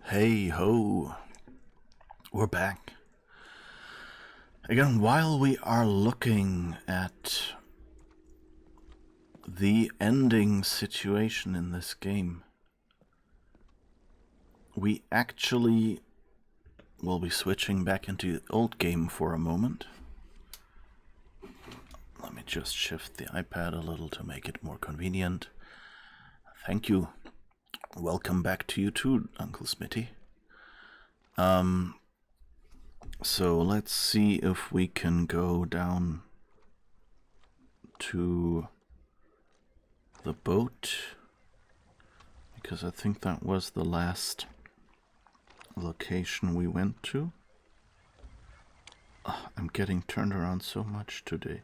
Hey ho, we're back. Again, while we are looking at the ending situation in this game, we actually will be switching back into the old game for a moment. Let me just shift the iPad a little to make it more convenient. Thank you. Welcome back to you too, Uncle Smitty. So let's see if we can go down to the boat, because I think that was the last location we went to. I'm getting turned around so much today.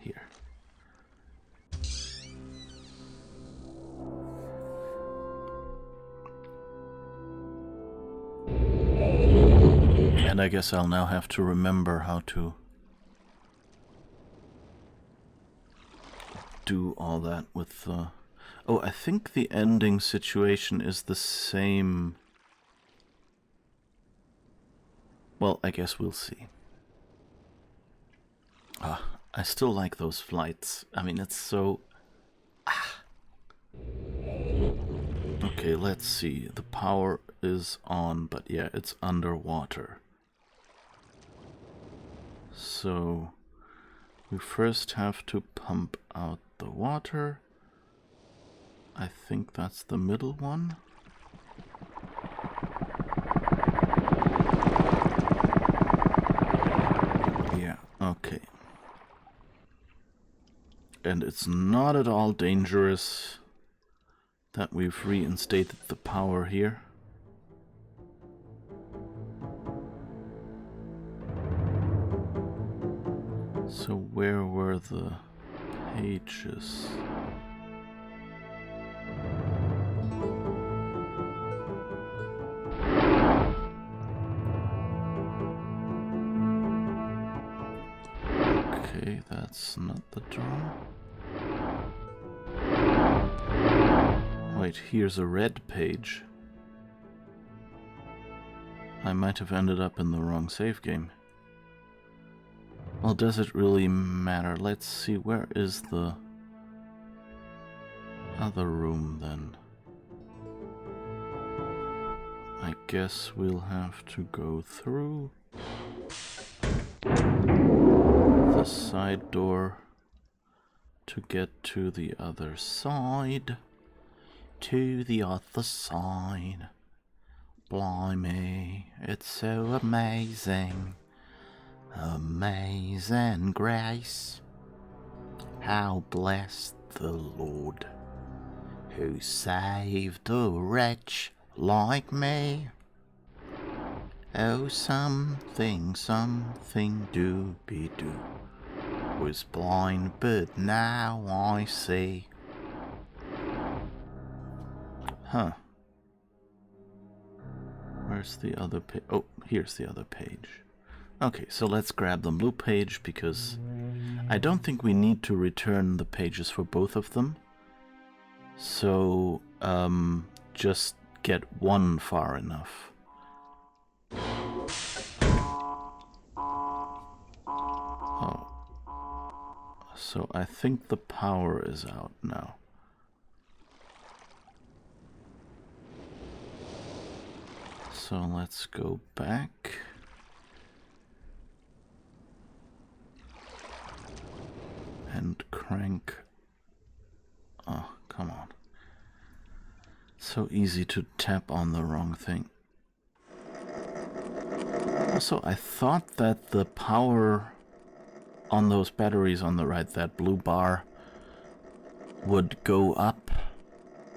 Here. And I guess I'll now have to remember how to do all that with Oh, I think the ending situation is the same. Well, I guess we'll see. I still like those flights. I mean, it's so... Okay, let's see. The power is on, but yeah, it's underwater. So we first have to pump out the water. I think that's the middle one. Yeah, okay. And it's not at all dangerous that we've reinstated the power here. So where were the pages? Okay, that's not the door. Wait, here's a red page. I might have ended up in the wrong save game. Well, does it really matter? Let's see, where is the other room then? I guess we'll have to go through the side door to get to the other side. To the other side. Blimey, it's so amazing. Amazing grace. How blessed the Lord, who saved a wretch like me. Oh, something doobie-doo. Was blind, but now I see. Huh. Where's the other page? Oh, here's the other page. Okay, so let's grab the blue page, because I don't think we need to return the pages for both of them. So, just get one far enough. Oh. So I think the power is out now. So let's go back. And crank. Oh, come on. So easy to tap on the wrong thing. Also, I thought that the power on those batteries on the right, that blue bar, would go up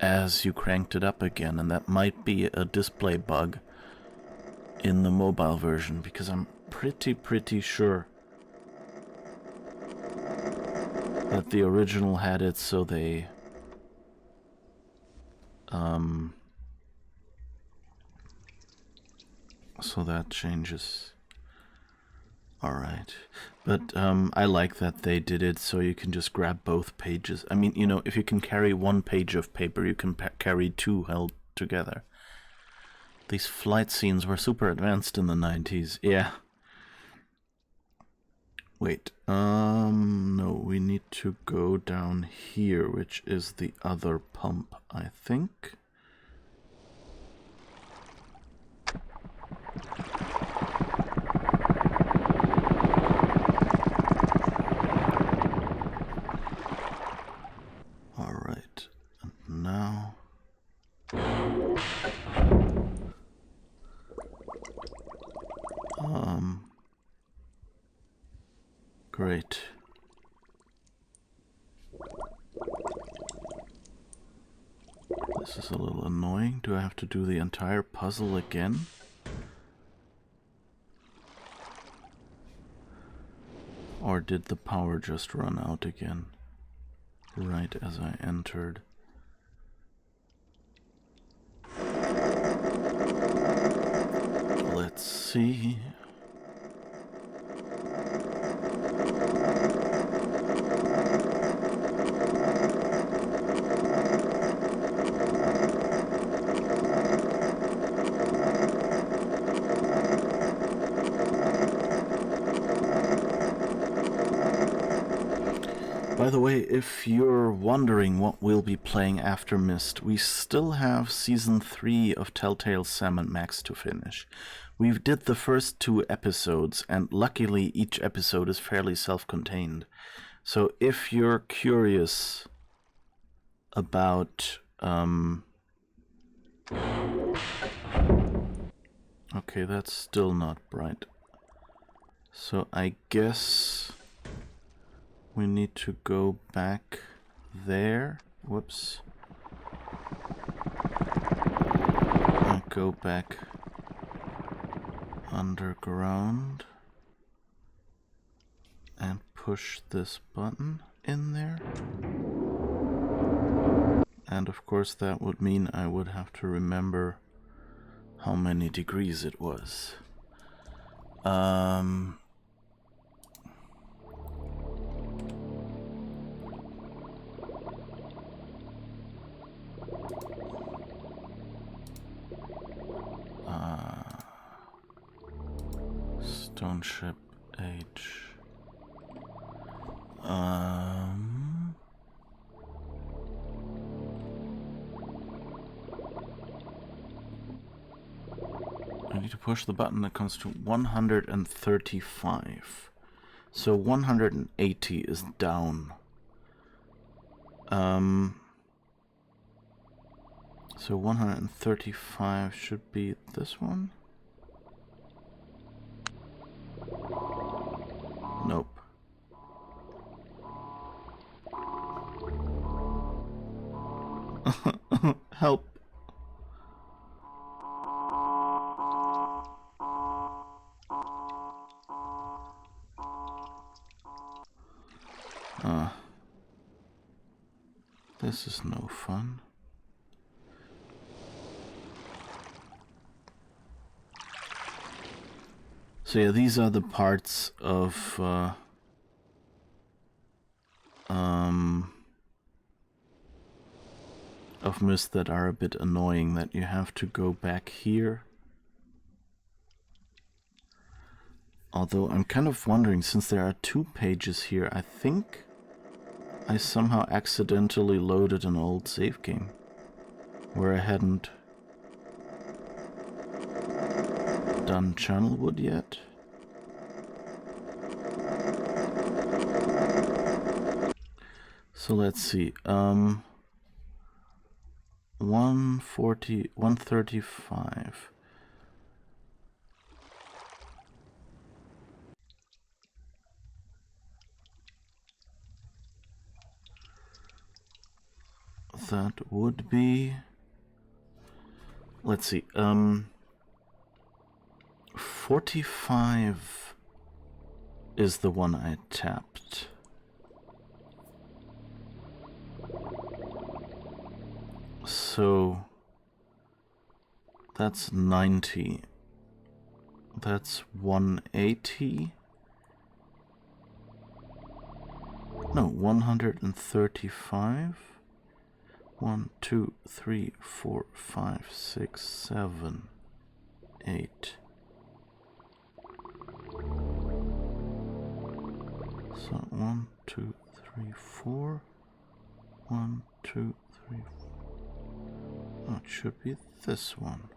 as you cranked it up again, and that might be a display bug in the mobile version, because I'm pretty sure that the original had it so they so that changes. Alright, but I like that they did it so you can just grab both pages. I mean, you know, if you can carry one page of paper, you can carry two held together. These flight scenes were super advanced in the 90s. Yeah. Wait, no, we need to go down here, which is the other pump, I think. Alright, and now... Great. This is a little annoying. Do I have to do the entire puzzle again? Or did the power just run out again? Right as I entered. Let's see. By the way, if you're wondering what we'll be playing after Myst, we still have Season 3 of Telltale Sam and Max to finish. We did the first 2 episodes, and luckily each episode is fairly self-contained. So if you're curious about... Okay, that's still not bright. So I guess... we need to go back there. Whoops. And go back underground. And push this button in there. And of course that would mean I would have to remember how many degrees it was. Stone ship H. I need to push the button that comes to 135. So 180 is down. So 135 should be this one? Nope. Help. This is no fun. So yeah, these are the parts of Myst that are a bit annoying, that you have to go back here. Although I'm kind of wondering, since there are 2 pages here, I think I somehow accidentally loaded an old save game where I hadn't done Channelwood yet. So let's see, 135. That would be, let's see, 45 is the one I tapped. So that's 90. That's 180. No, 135. 1, 2, 3, 4, 5, 6, 7. 8. So 1, 2, 3, 4. 1, 2, 3, 4. Oh, it should be this one.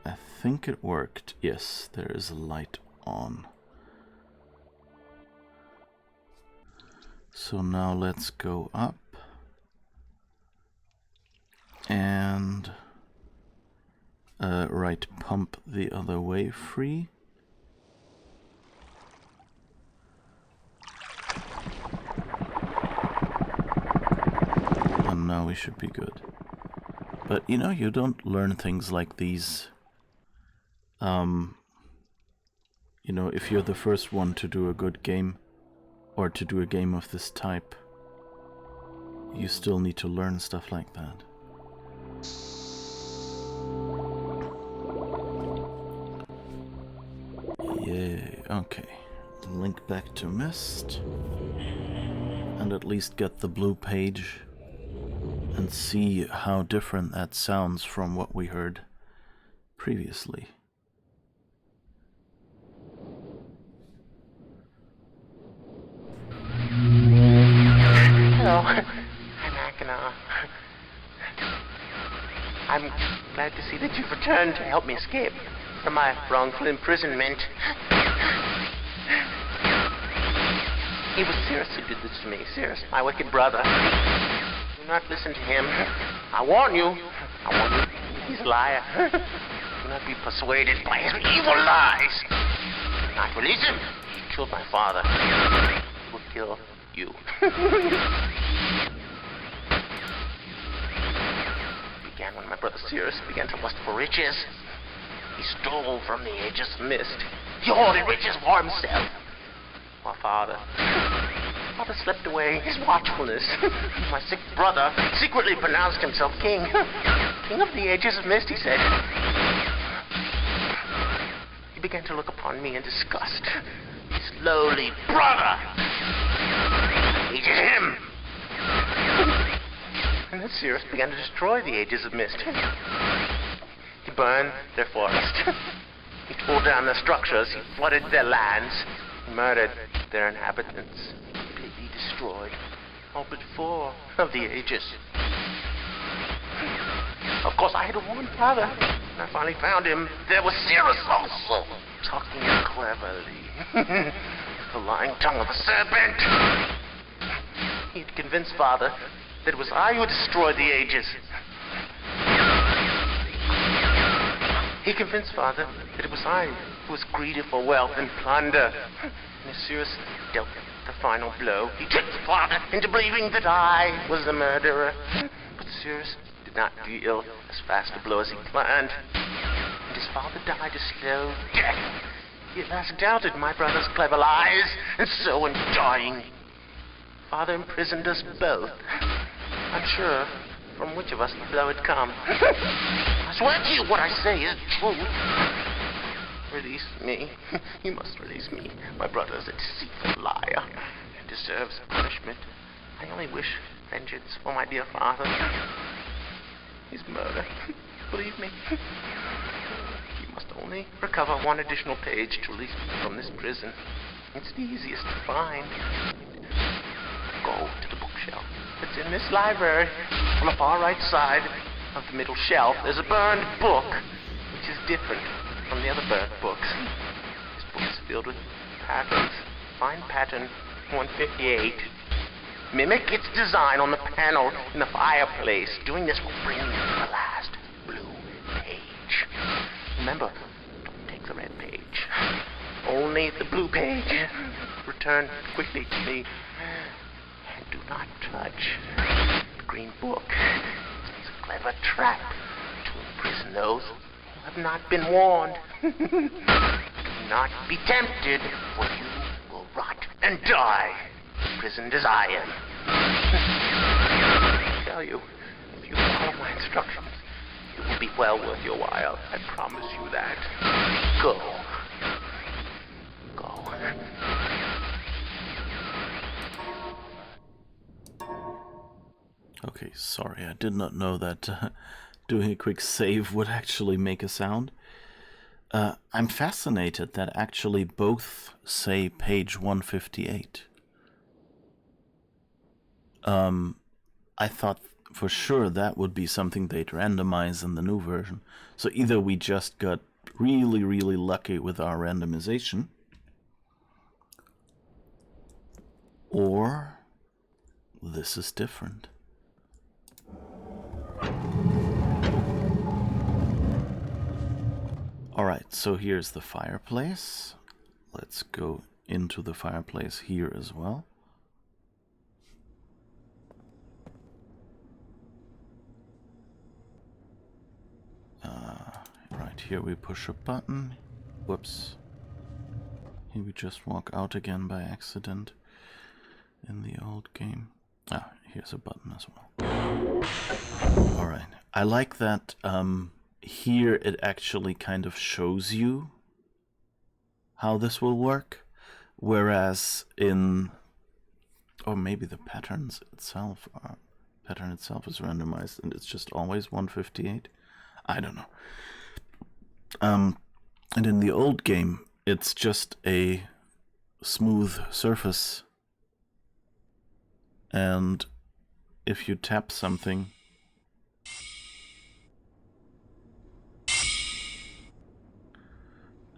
I think it worked. Yes, there is a light on. So now let's go up and right pump the other way free. And now we should be good. But you know, you don't learn things like these. You know, if you're the first one to do a good game, or to do a game of this type, you still need to learn stuff like that. Yay, okay. Link back to Myst, and at least get the blue page, and see how different that sounds from what we heard previously. Hello, I'm Akana. I'm glad to see that you've returned to help me escape from my wrongful imprisonment. It was Cirrus who did this to me. Cirrus, my wicked brother. Do not listen to him. I warn you. He's a liar. Do not be persuaded by his evil lies. Do not release him. He killed my father. He will kill you. Began when my brother Cirrus began to lust for riches. He stole from the ages of Myst. He hoarded riches for himself. My father slept away his watchfulness. My sick brother secretly pronounced himself king. King of the ages of Myst, he said. He began to look upon me in disgust. His lowly brother. I hated him. And then Cirrus began to destroy the ages of Myst. He burned their forest. He tore down their structures. He flooded their lands. He murdered their inhabitants. He destroyed all but 4 of the ages. Of course, I had warned father. When I finally found him, there was Cirrus also, talking cleverly. The lying tongue of a serpent. He had convinced father that it was I who destroyed the ages. He convinced father that it was I who was greedy for wealth and plunder. And as Cirrus dealt the final blow, he tricked father into believing that I was the murderer. But Cirrus did not deal as fast a blow as he planned. And his father died a slow death. He at last doubted my brother's clever lies, and so in dying, father imprisoned us both. Unsure from which of us the blow had come. I swear to you what I say is true. Release me. You must release me. My brother is a deceitful liar and deserves punishment. I only wish vengeance for my dear father. His murder. Believe me. You must only recover 1 additional page to release me from this prison. It's the easiest to find. Go to the bookshelf. It's in this library. On the far right side of the middle shelf, there's a burned book, which is different from the other burnt books. This book is filled with patterns. Find pattern 158. Mimic its design on the panel in the fireplace. Doing this will bring you to the last blue page. Remember, don't take the red page. Only the blue page. Return quickly to me. And do not touch the green book. It's a clever trap to imprison those who have not been warned. Do not be tempted, for you will rot and die, imprisoned as I am. I tell you, if you follow my instructions, it will be well worth your while. I promise you that. Go. Go. Okay, sorry, I did not know that doing a quick save would actually make a sound. I'm fascinated that actually both say page 158. I thought for sure that would be something they'd randomize in the new version. So either we just got really, really lucky with our randomization, or this is different. Alright, so here's the fireplace. Let's go into the fireplace here as well. Right here we push a button. Whoops. Here we just walk out again by accident in the old game. Ah, here's a button as well. Alright, I like that here it actually kind of shows you how this will work, whereas in, or maybe the patterns itself are, pattern itself is randomized and it's just always 158. I don't know. And in the old game, it's just a smooth surface, and if you tap something,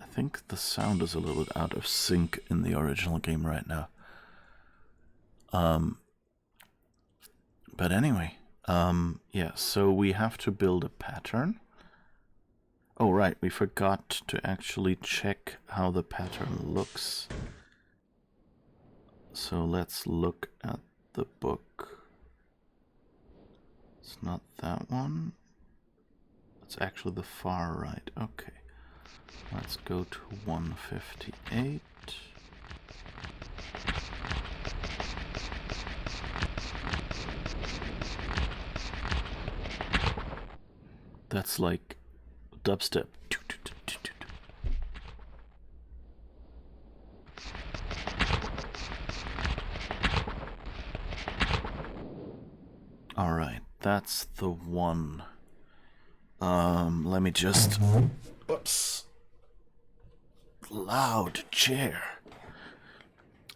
I think the sound is a little bit out of sync in the original game right now. But anyway, yeah, so we have to build a pattern. Oh, right, we forgot to actually check how the pattern looks. So let's look at the book. It's not that one. It's actually the far right. Okay. Let's go to 158. That's like dubstep. Alright, that's the one. Let me just... Whoops. Loud chair.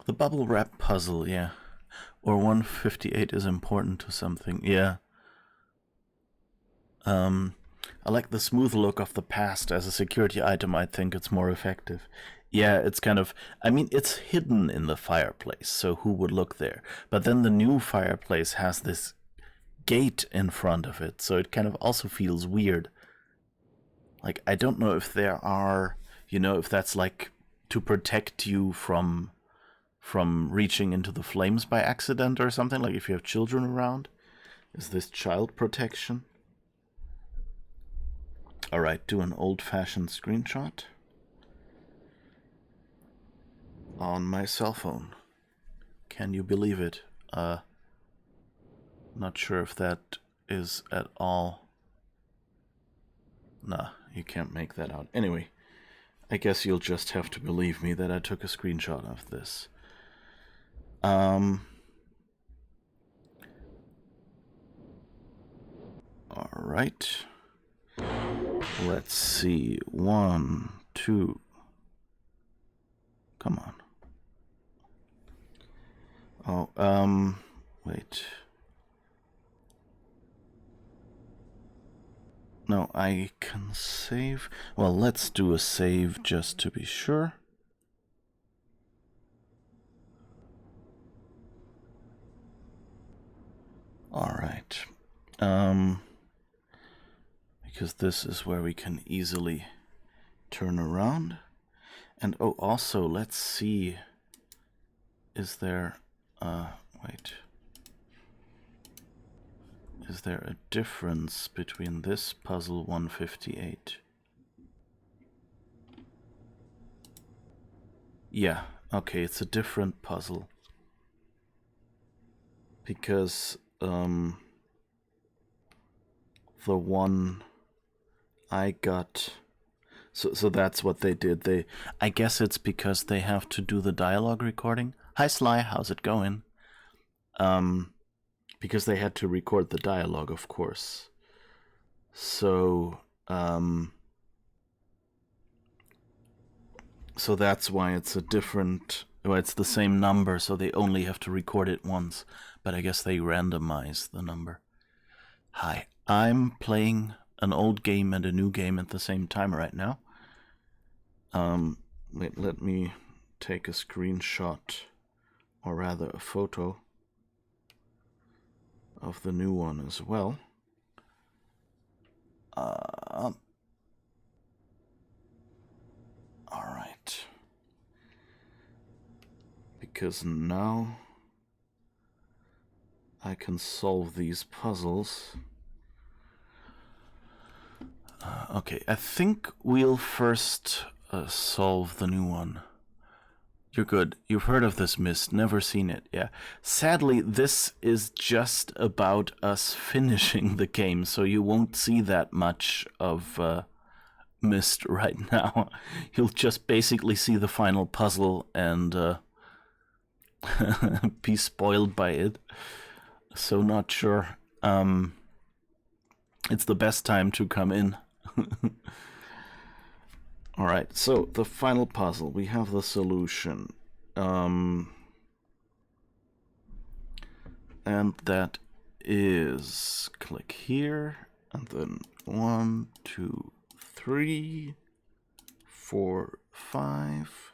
The bubble wrap puzzle, yeah. Or 158 is important to something, yeah. I like the smooth look of the past as a security item. I think it's more effective. Yeah, it's kind of, I mean, it's hidden in the fireplace, so who would look there? But then the new fireplace has this gate in front of it, so it kind of also feels weird. Like, I don't know if there are, you know, if that's like to protect you from reaching into the flames by accident or something, like if you have children around. Is this child protection? Alright, do an old-fashioned screenshot on my cell phone. Can you believe it? Not sure if that is at all... Nah, you can't make that out. Anyway, I guess you'll just have to believe me that I took a screenshot of this. Alright. Let's see. 1, 2. Come on. Oh, wait. No, I can save. Well, let's do a save just to be sure. Alright. Because this is where we can easily turn around. And oh, also, let's see. Is there... wait. Is there a difference between this puzzle 158? Yeah, okay, it's a different puzzle. Because, the one I got... So that's what they did. I guess it's because they have to do the dialogue recording. Hi Sly, how's it going? Because they had to record the dialogue, of course. So, so that's why it's a different. Well, it's the same number, so they only have to record it once. But I guess they randomize the number. Hi, I'm playing an old game and a new game at the same time right now. Let me take a screenshot, or rather a photo, of the new one as well. Alright. Because now I can solve these puzzles. Okay, I think we'll first solve the new one. You're good. You've heard of this Myst, never seen it, yeah. Sadly, this is just about us finishing the game, so you won't see that much of Myst right now. You'll just basically see the final puzzle and be spoiled by it. So not sure. It's the best time to come in. Alright, so the final puzzle. We have the solution. And that is... click here, and then 1, 2, 3, 4, 5.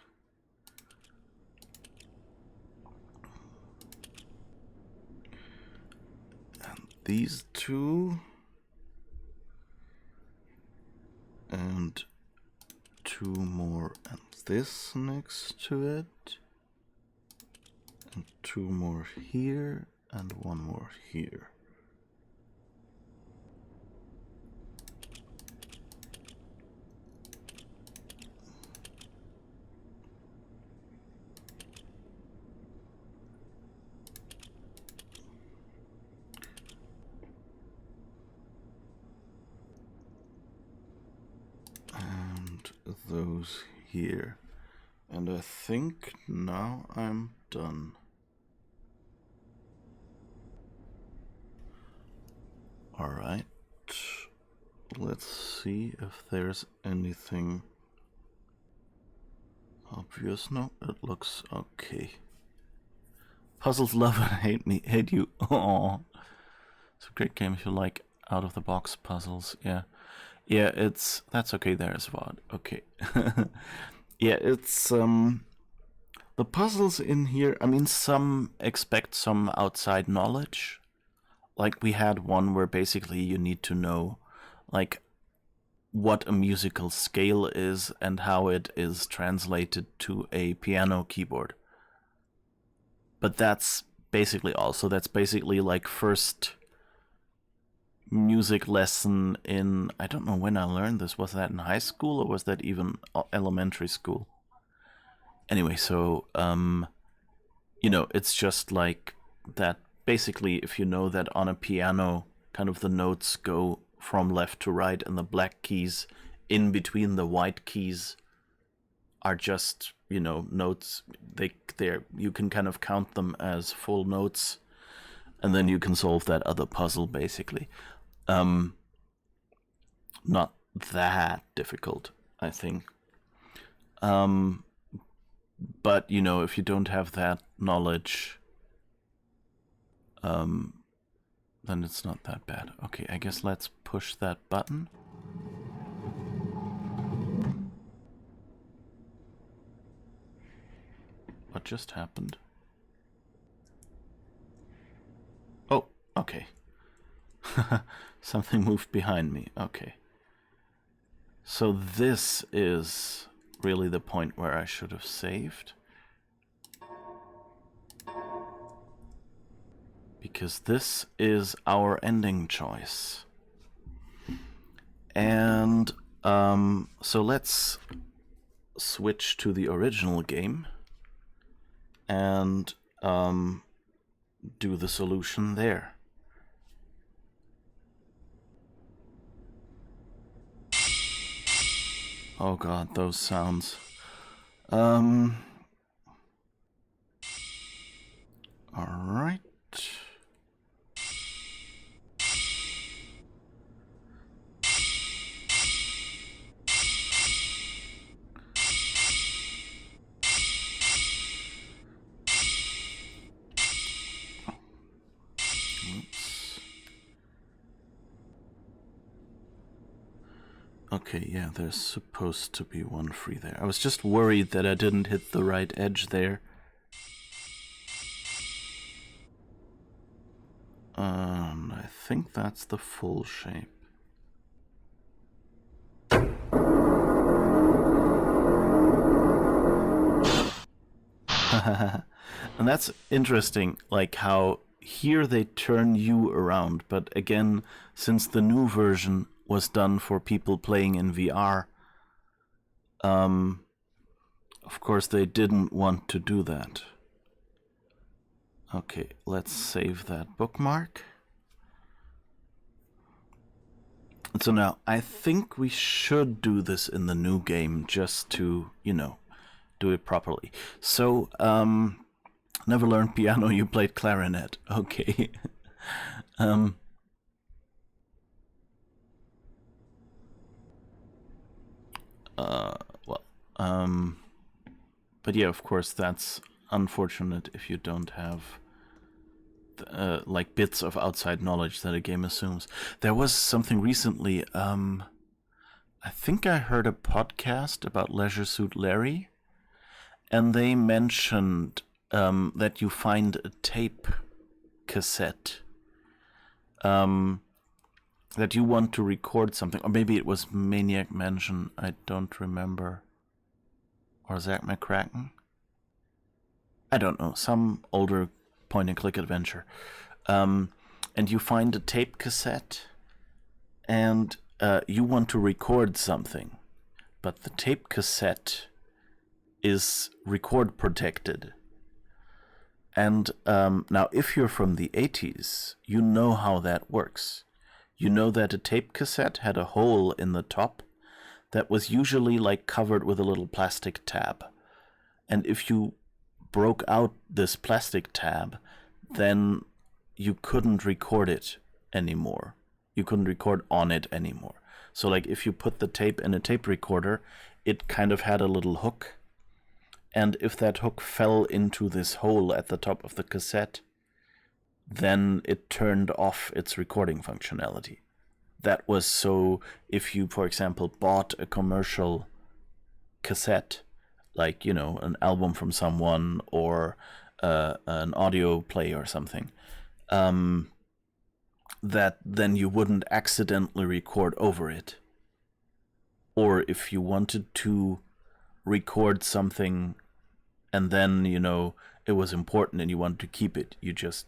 And these two. And 2 more, and this next to it, and 2 more here, and 1 more here. And those here. And I think now I'm done. Alright. Let's see if there's anything obvious. No, it looks okay. Puzzles love and hate you. Oh, it's a great game if you like out-of-the-box puzzles. Yeah. Yeah, that's okay there as well. Okay. Yeah, it's the puzzles in here, I mean, some expect some outside knowledge. Like we had one where basically you need to know like what a musical scale is and how it is translated to a piano keyboard. But that's basically all. So that's basically like first music lesson in, I don't know when I learned this. Was that in high school or was that even elementary school? Anyway, so you know, it's just like that. Basically, if you know that on a piano, kind of the notes go from left to right, and the black keys in between the white keys are just, you know, notes. They're you can kind of count them as full notes, and then you can solve that other puzzle basically. Not that difficult, I think. But you know, if you don't have that knowledge, then it's not that bad. Okay, I guess let's push that button. What just happened? Oh, okay. Something moved behind me. Okay. So this is really the point where I should have saved. Because this is our ending choice. And so let's switch to the original game and do the solution there. Oh god, those sounds. Alright. Okay, yeah, there's supposed to be one free there. I was just worried that I didn't hit the right edge there. I think that's the full shape. And that's interesting, like how here they turn you around, but again, since the new version was done for people playing in VR, of course they didn't want to do that. Okay, let's save that bookmark. So now, I think we should do this in the new game just to, do it properly. So, never learned piano, you played clarinet. Okay. But yeah, of course, that's unfortunate if you don't have like bits of outside knowledge that a game assumes. There was something recently. I think I heard a podcast about Leisure Suit Larry, and they mentioned that you find a tape cassette that you want to record something, or maybe it was Maniac Mansion. I don't remember. Or Zack McCracken? I don't know. Some older point-and-click adventure. And you find a tape cassette, and you want to record something, but the tape cassette is record protected. And now, if you're from the 80s, you know how that works. You know that a tape cassette had a hole in the top that was usually like covered with a little plastic tab. And if you broke out this plastic tab, then you couldn't record it anymore. You couldn't record on it anymore. So like if you put the tape in a tape recorder, it kind of had a little hook. And if that hook fell into this hole at the top of the cassette, then it turned off its recording functionality. That was so if you, for example, bought a commercial cassette, like, an album from someone or an audio play or something, that then you wouldn't accidentally record over it. Or if you wanted to record something and then, it was important and you wanted to keep it, you just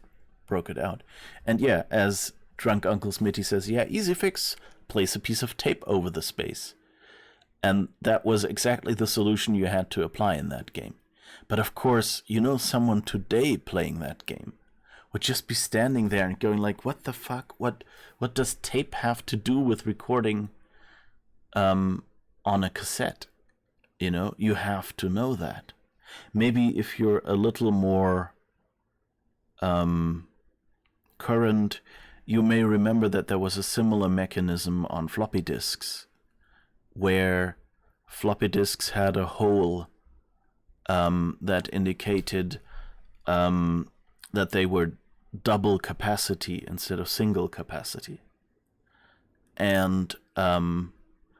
broke it out. And yeah, as Drunk Uncle Smitty says, yeah, easy fix, place a piece of tape over the space. And that was exactly the solution you had to apply in that game. But of course, someone today playing that game would just be standing there and going like, what the fuck? What does tape have to do with recording on a cassette? You have to know that. Maybe if you're a little more current, you may remember that there was a similar mechanism on floppy disks, where floppy disks had a hole that indicated that they were double capacity instead of single capacity. And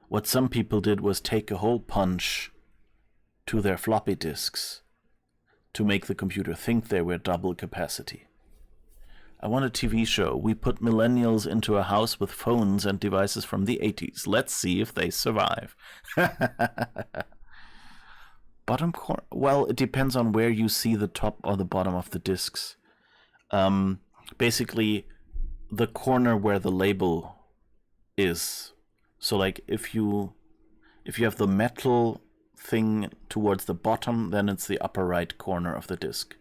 what some people did was take a hole punch to their floppy disks to make the computer think they were double capacity. I want a TV show. We put millennials into a house with phones and devices from the 80s. Let's see if they survive. Bottom corner? Well, it depends on where you see the top or the bottom of the discs. Basically, the corner where the label is. So, like, if you have the metal thing towards the bottom, then it's the upper right corner of the disc.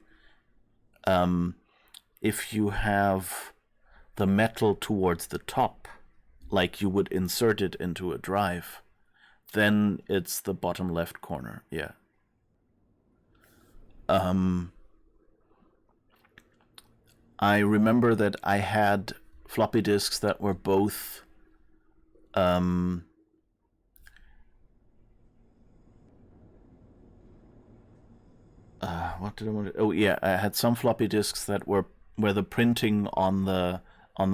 If you have the metal towards the top, like you would insert it into a drive, then it's the bottom left corner, yeah. I remember that I had floppy disks that were both what did I want to... Oh yeah, I had some floppy disks that were where the printing on the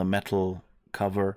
metal cover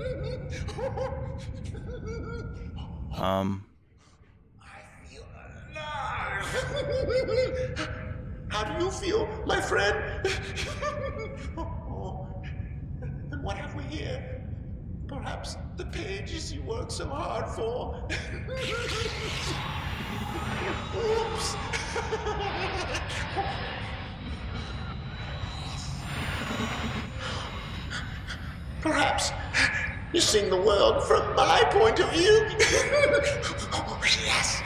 I feel alive. How do you feel, my friend? And what have we here? Perhaps the pages you worked so hard for. Oops. Perhaps you're seeing the world from my point of view. Oh, yes.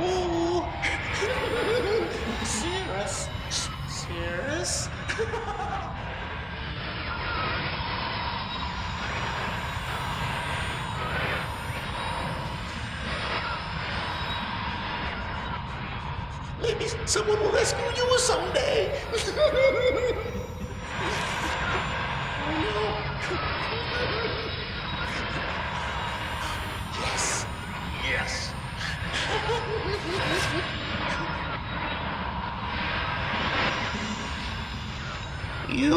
Ooh. Cirrus. Cirrus. Maybe someone will rescue you someday. Oh no. Yes. Yes. You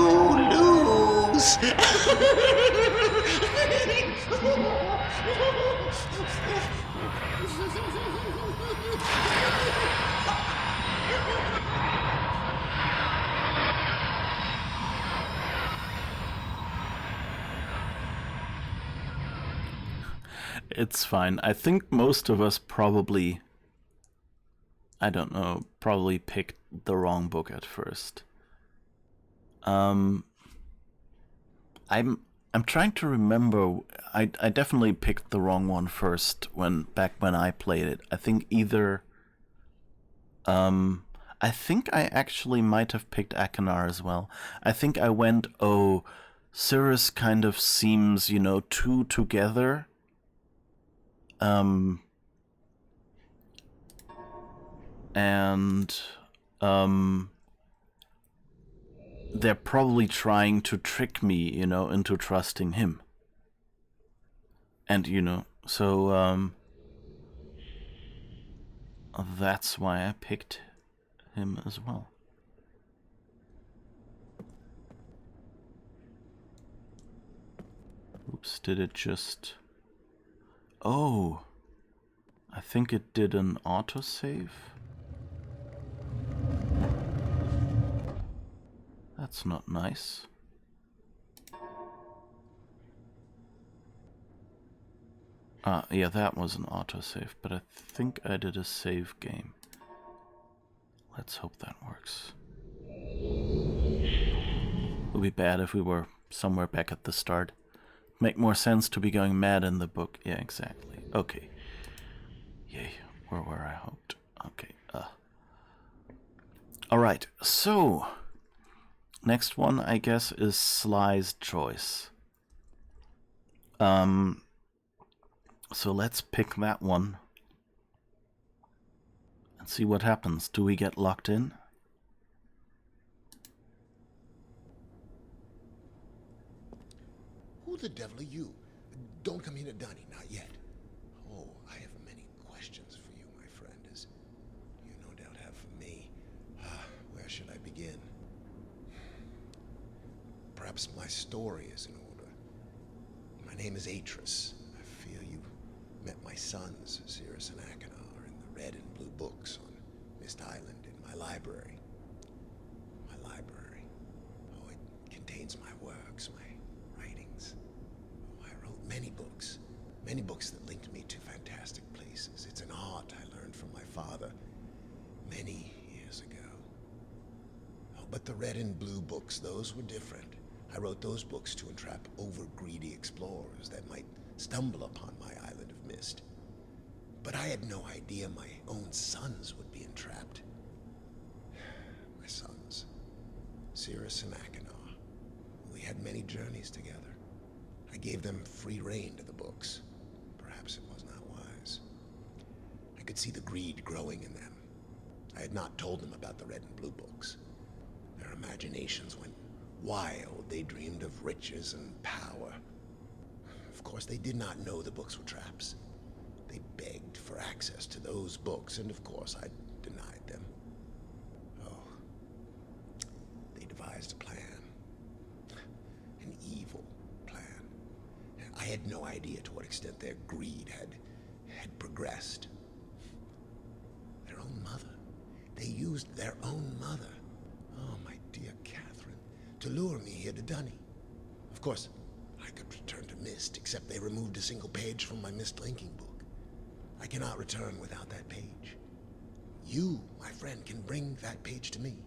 lose. It's fine. I think most of us probably, I don't know, probably picked the wrong book at first. I'm trying to remember. I definitely picked the wrong one first back when I played it. I think I think I actually might have picked Akanar as well. I think I went, oh, Cirrus kind of seems, too together. And they're probably trying to trick me, into trusting him. And, so that's why I picked him as well. Oops, did it just... Oh, I think it did an autosave. That's not nice. Yeah, that was an autosave, but I think I did a save game. Let's hope that works. It would be bad if we were somewhere back at the start. Make more sense to be going mad in the book. Yeah, exactly. Okay. Yay, we're where I hoped. Okay, Alright, so... Next one, I guess, is Sly's Choice. So let's pick that one. And see what happens. Do we get locked in? Who the devil are you? Don't come here, Donnie, not yet. Oh, I have many questions for you, my friend, as you no doubt have for me. Where should I begin? Perhaps my story is in order. My name is Atris. I fear you met my sons, Cirrus and Akanar, in the red and blue books on Myst Island in my library. My library. Oh, it contains my works, my writings. Oh, I wrote many books that linked me to fantastic places. It's an art I learned from my father many years ago. Oh, but the red and blue books, those were different. I wrote those books to entrap over-greedy explorers that might stumble upon my island of Myst. But I had no idea my own sons would be entrapped. My sons, Cirrus and Akanar. We had many journeys together. I gave them free rein to the books. Perhaps it was not wise. I could see the greed growing in them. I had not told them about the red and blue books. Their imaginations went wild. They dreamed of riches and power. Of course, they did not know the books were traps. They begged for access to those books, and of course, I denied them. Oh, no idea to what extent their greed had progressed. Their own mother. They used their own mother. Oh, my dear Catherine, to lure me here to Dunny. Of course, I could return to Myst, except they removed a single page from my Myst linking book. I cannot return without that page. You, my friend, can bring that page to me.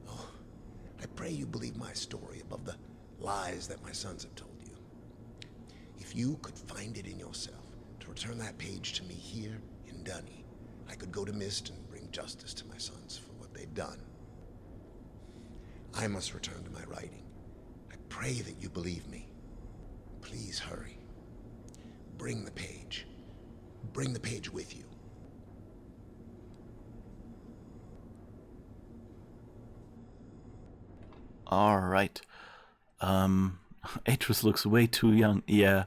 Oh, I pray you believe my story above the lies that my sons have told you. If you could find it in yourself to return that page to me here in Dunny, I could go to Myst and bring justice to my sons for what they've done. I must return to my writing. I pray that you believe me. Please hurry. Bring the page. Bring the page with you. Alright. Atris looks way too young. Yeah.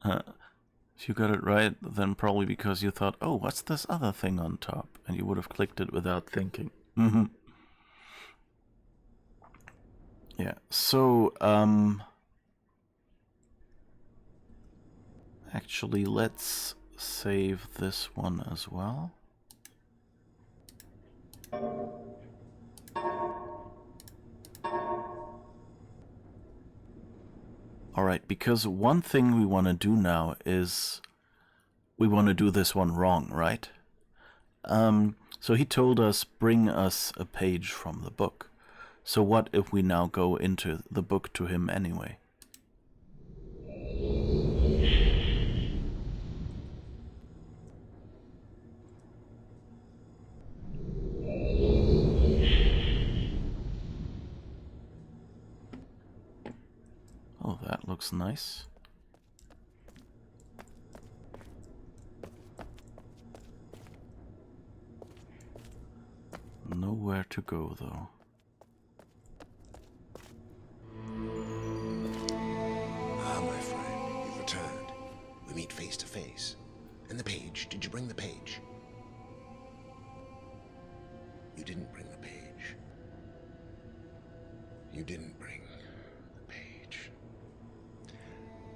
If you got it right, then probably because you thought, oh, what's this other thing on top? And you would have clicked it without thinking. Yeah, so, actually, let's save this one as well. Alright, because one thing we want to do now is we want to do this one wrong, right? So he told us, bring us a page from the book. So what if we now go into the book to him anyway? Oh, that looks nice. Nowhere to go, though. Ah, my friend, you've returned. We meet face to face. And the page, did you bring the page? You didn't bring the page. You didn't bring the page.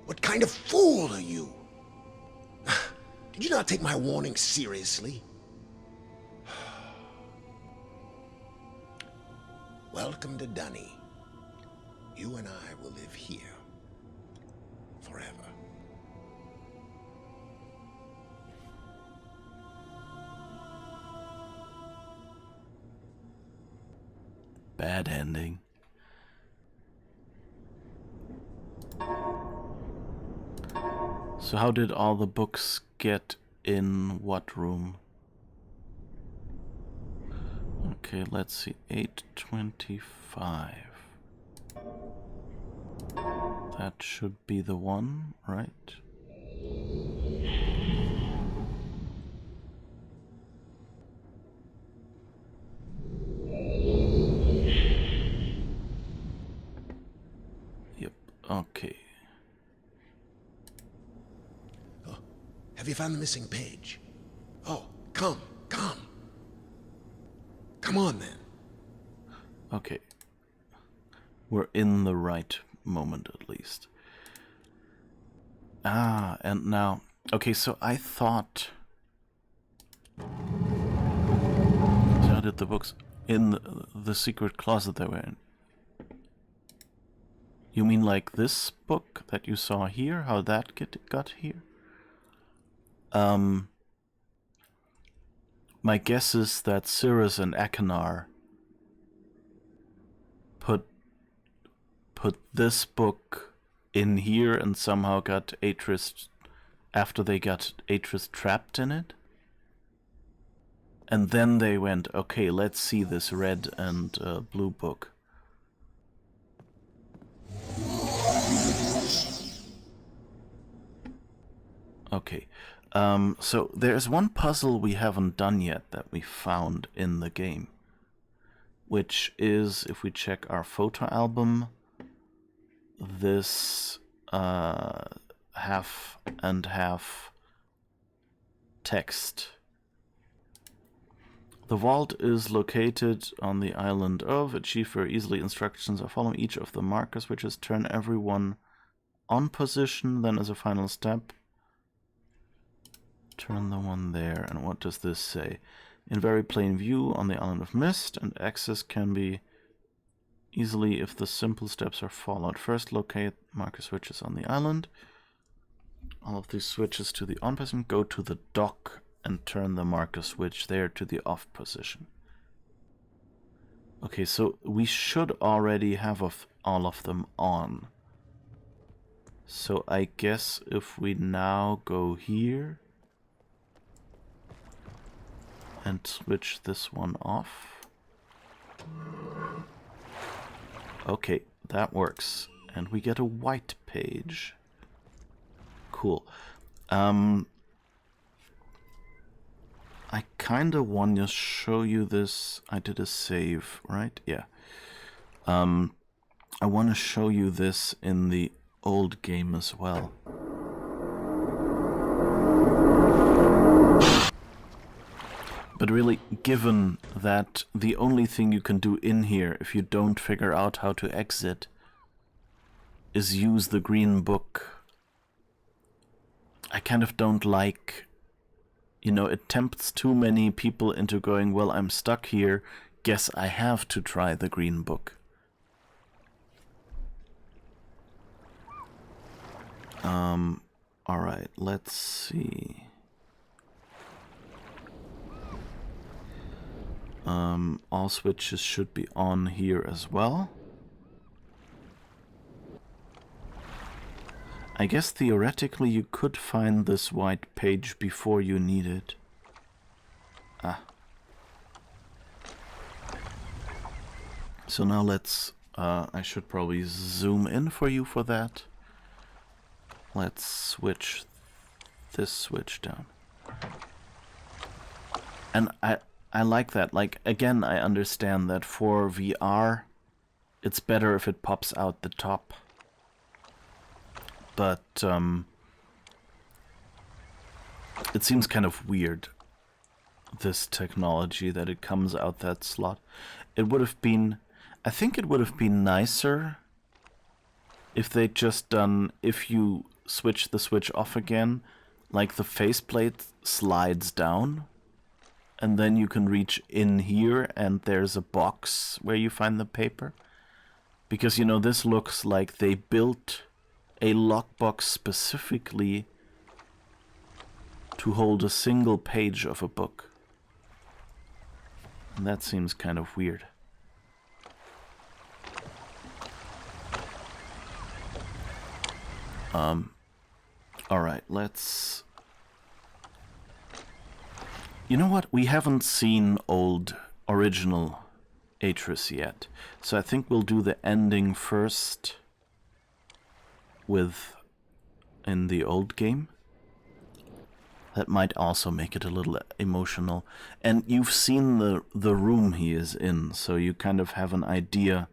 What kind of fool are you? Did you not take my warning seriously? Welcome to Dunny. You and I will live here forever. Bad ending. So how did all the books get in what room? Okay, let's see. 825. That should be the one, right? Yep, okay. Oh, have you found the missing page? Oh, come. Come on, then. Okay. We're in the right moment, at least. Ah, and now... Okay, so I thought... So how did the books... In the secret closet they were in? You mean like this book that you saw here? How that got here? My guess is that Cirrus and Akanar put this book in here and somehow got Atris after they got Atris trapped in it. And then they went, okay, let's see this red and blue book. Okay. So there's one puzzle we haven't done yet that we found in the game, which is, if we check our photo album, this half and half text. The vault is located on the island of. Achieve very easily. Instructions are following each of the markers, which is turn everyone on position, then as a final step, turn the one there. And what does this say? In very plain view on the island of Myst, and access can be easily if the simple steps are followed. First, locate marker switches on the island. All of these switches to the on position. Go to the dock and turn the marker switch there to the off position. Okay, so we should already have all of them on. So I guess if we now go here and switch this one off. Okay, that works. And we get a white page. Cool. I kind of want to show you this. I did a save, right? Yeah. I want to show you this in the old game as well. But really, given that the only thing you can do in here, if you don't figure out how to exit, is use the green book, I kind of don't like... You know, it tempts too many people into going, well, I'm stuck here, guess I have to try the green book. Alright, let's see. All switches should be on here as well. I guess theoretically you could find this white page before you need it. Ah. So now let's... I should probably zoom in for you for that. Let's switch this switch down. And I like that. Like, again, I understand that for VR, it's better if it pops out the top. But it seems kind of weird, this technology, that it comes out that slot. It would have been... I think it would have been nicer if they'd just done... If you switch the switch off again, like the faceplate slides down, and then you can reach in here, and there's a box where you find the paper. Because, you know, this looks like they built a lockbox specifically to hold a single page of a book. And that seems kind of weird. Alright, let's... You know what? We haven't seen old original Atris yet. So I think we'll do the ending first with in the old game. That might also make it a little emotional. And you've seen the room he is in, so you kind of have an idea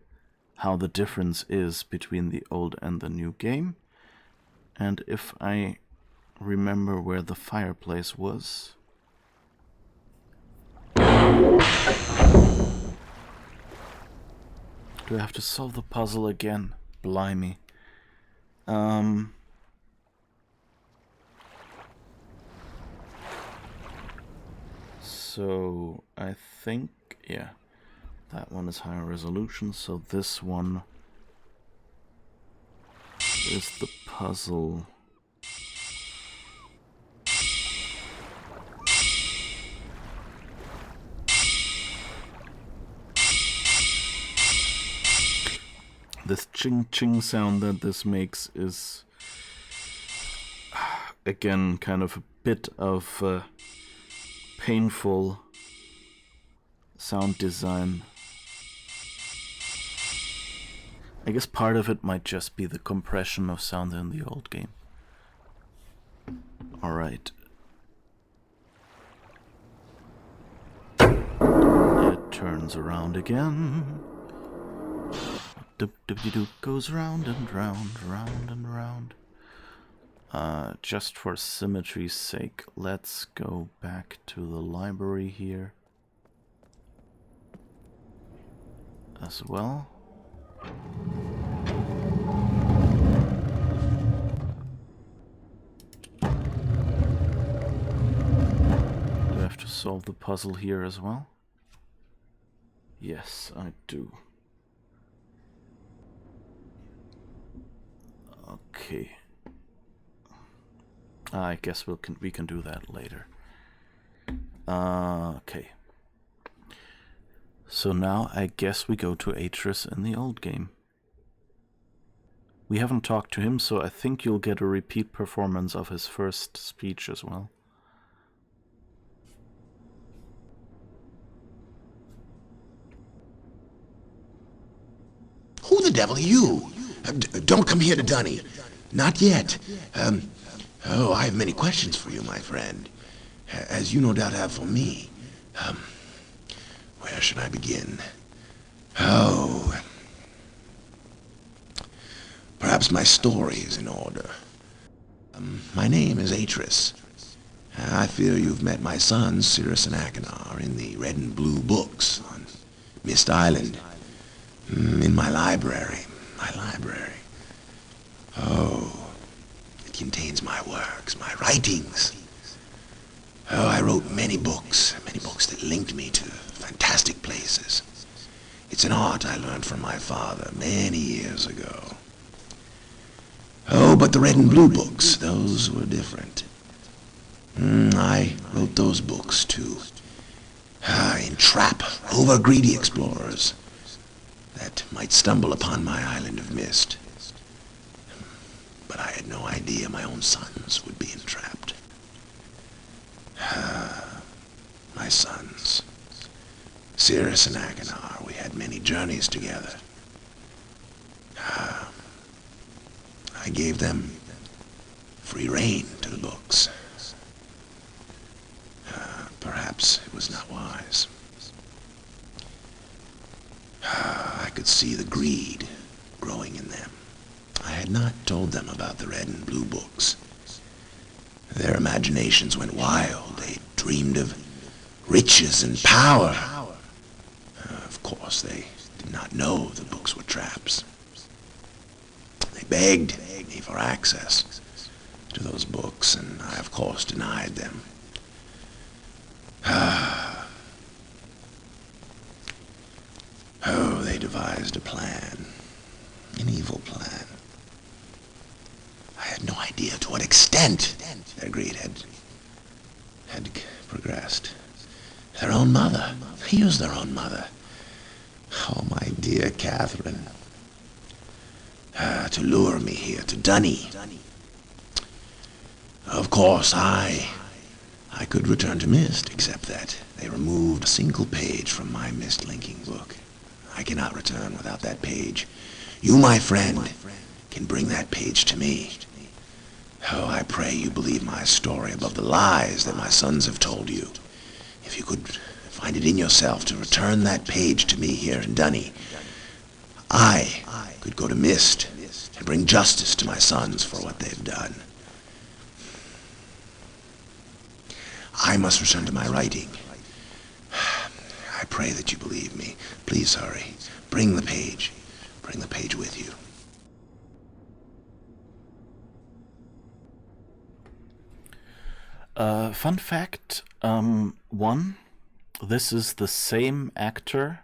how the difference is between the old and the new game. And if I remember where the fireplace was... Do I have to solve the puzzle again? Blimey. So I think, yeah, that one is higher resolution, so this one is the puzzle. This ching-ching sound that this makes is, again, kind of a bit of painful sound design. I guess part of it might just be the compression of sound in the old game. Alright. It turns around again. Doop-doop-de-doop goes round and round, round and round. Just for symmetry's sake, let's go back to the library here as well. solve the puzzle here as well? Yes, I do. Okay. I guess we can do that later. Okay. So now I guess we go to Atris in the old game. We haven't talked to him, so I think you'll get a repeat performance of his first speech as well. Who the devil are you? Don't come here to Dunny. Not yet. I have many questions for you, my friend. As you no doubt have for me. Where should I begin? Perhaps my story is in order. My name is Atris. I fear you've met my sons, Cirrus and Achenar, in the red and blue books on Myst Island. In my library. It contains my works, my writings. I wrote many books that linked me to fantastic places. It's an art I learned from my father many years ago. But the red and blue books, those were different. I wrote those books to entrap over-greedy explorers that might stumble upon my island of Myst. But I had no idea my own sons would be entrapped. My sons, Cirrus and Achenar, we had many journeys together. I gave them free rein to the books. Perhaps it was not wise. I could see the greed growing in them. I had not told them about the red and blue books. Their imaginations went wild. They dreamed of riches and power. Of course, they did not know the books were traps. They begged me for access to those books, and I, of course, denied them. They devised a plan. An evil plan. I had no idea to what extent their greed had progressed. Their own mother. They used their own mother. Oh, my dear Catherine. To lure me here to Dunny. Of course, I could return to Myst, except that they removed a single page from my Myst linking book. I cannot return without that page. You, my friend, can bring that page to me. I pray you believe my story above the lies that my sons have told you. If you could find it in yourself to return that page to me here in Dunny, I could go to Myst and bring justice to my sons for what they've done. I must return to my writing. I pray that you believe me. Please hurry. Bring the page. Bring the page with you. Fun fact, one, this is the same actor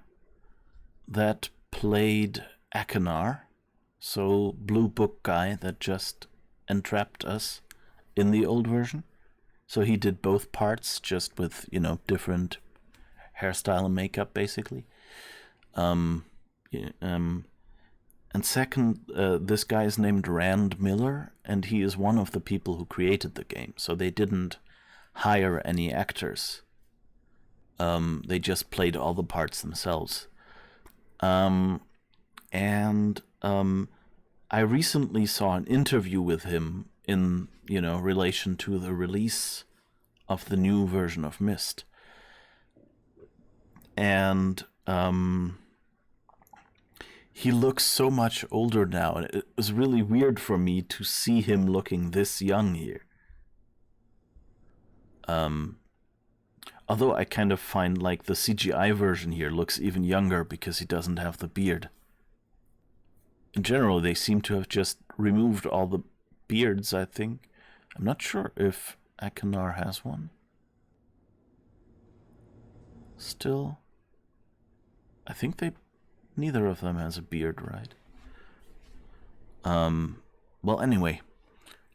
that played Achenar, so Blue Book guy that just entrapped us in the old version. So he did both parts, just with, different hairstyle and makeup, basically. And second, this guy is named Rand Miller, and he is one of the people who created the game. So they didn't hire any actors. They just played all the parts themselves. I recently saw an interview with him in, relation to the release of the new version of Myst. And he looks so much older now, and it was really weird for me to see him looking this young here. Although I kind of find like the CGI version here looks even younger because he doesn't have the beard. In general, they seem to have just removed all the beards, I think. I'm not sure if Achenar has one. still. I think neither of them has a beard, right? Well, anyway.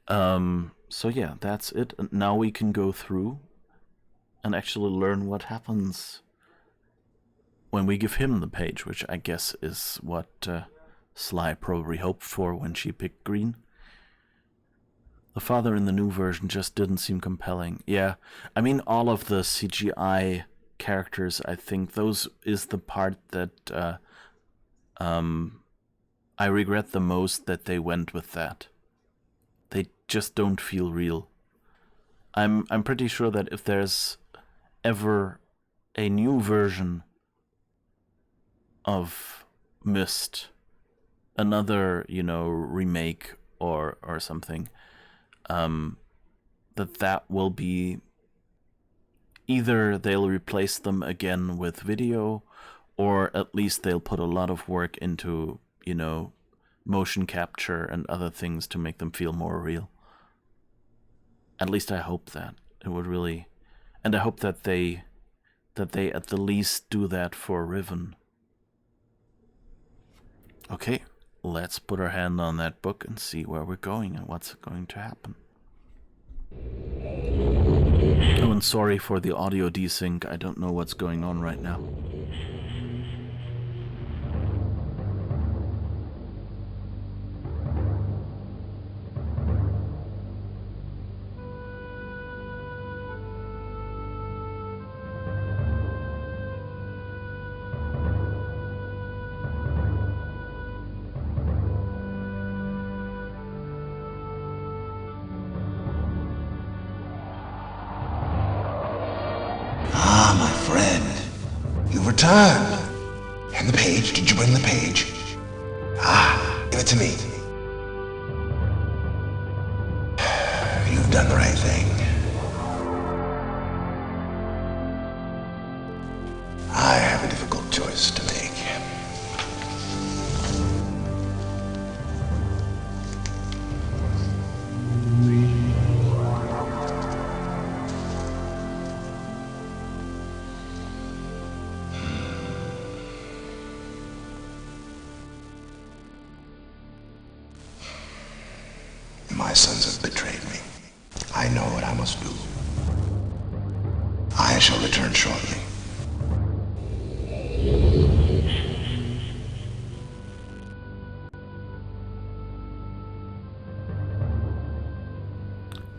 So yeah, that's it. And now we can go through and actually learn what happens when we give him the page, which I guess is what Sly probably hoped for when she picked green. The father in the new version just didn't seem compelling. Yeah, I mean, all of the CGI characters, I think those is the part that I regret the most, that they went with that. They just don't feel real. I'm pretty sure that if there's ever a new version of Myst, another, remake or something, that will be either they'll replace them again with video, or at least they'll put a lot of work into, motion capture and other things to make them feel more real. At least I hope that. It would really... And I hope that they at the least do that for Riven. Okay, let's put our hand on that book and see where we're going and what's going to happen. Oh, and sorry for the audio desync. I don't know what's going on right now. Ah, my friend. You've returned. And the page? Did you bring the page? Ah, give it to me. You've done the right thing. I have a difficult choice to make. My sons have betrayed me. I know what I must do. I shall return shortly.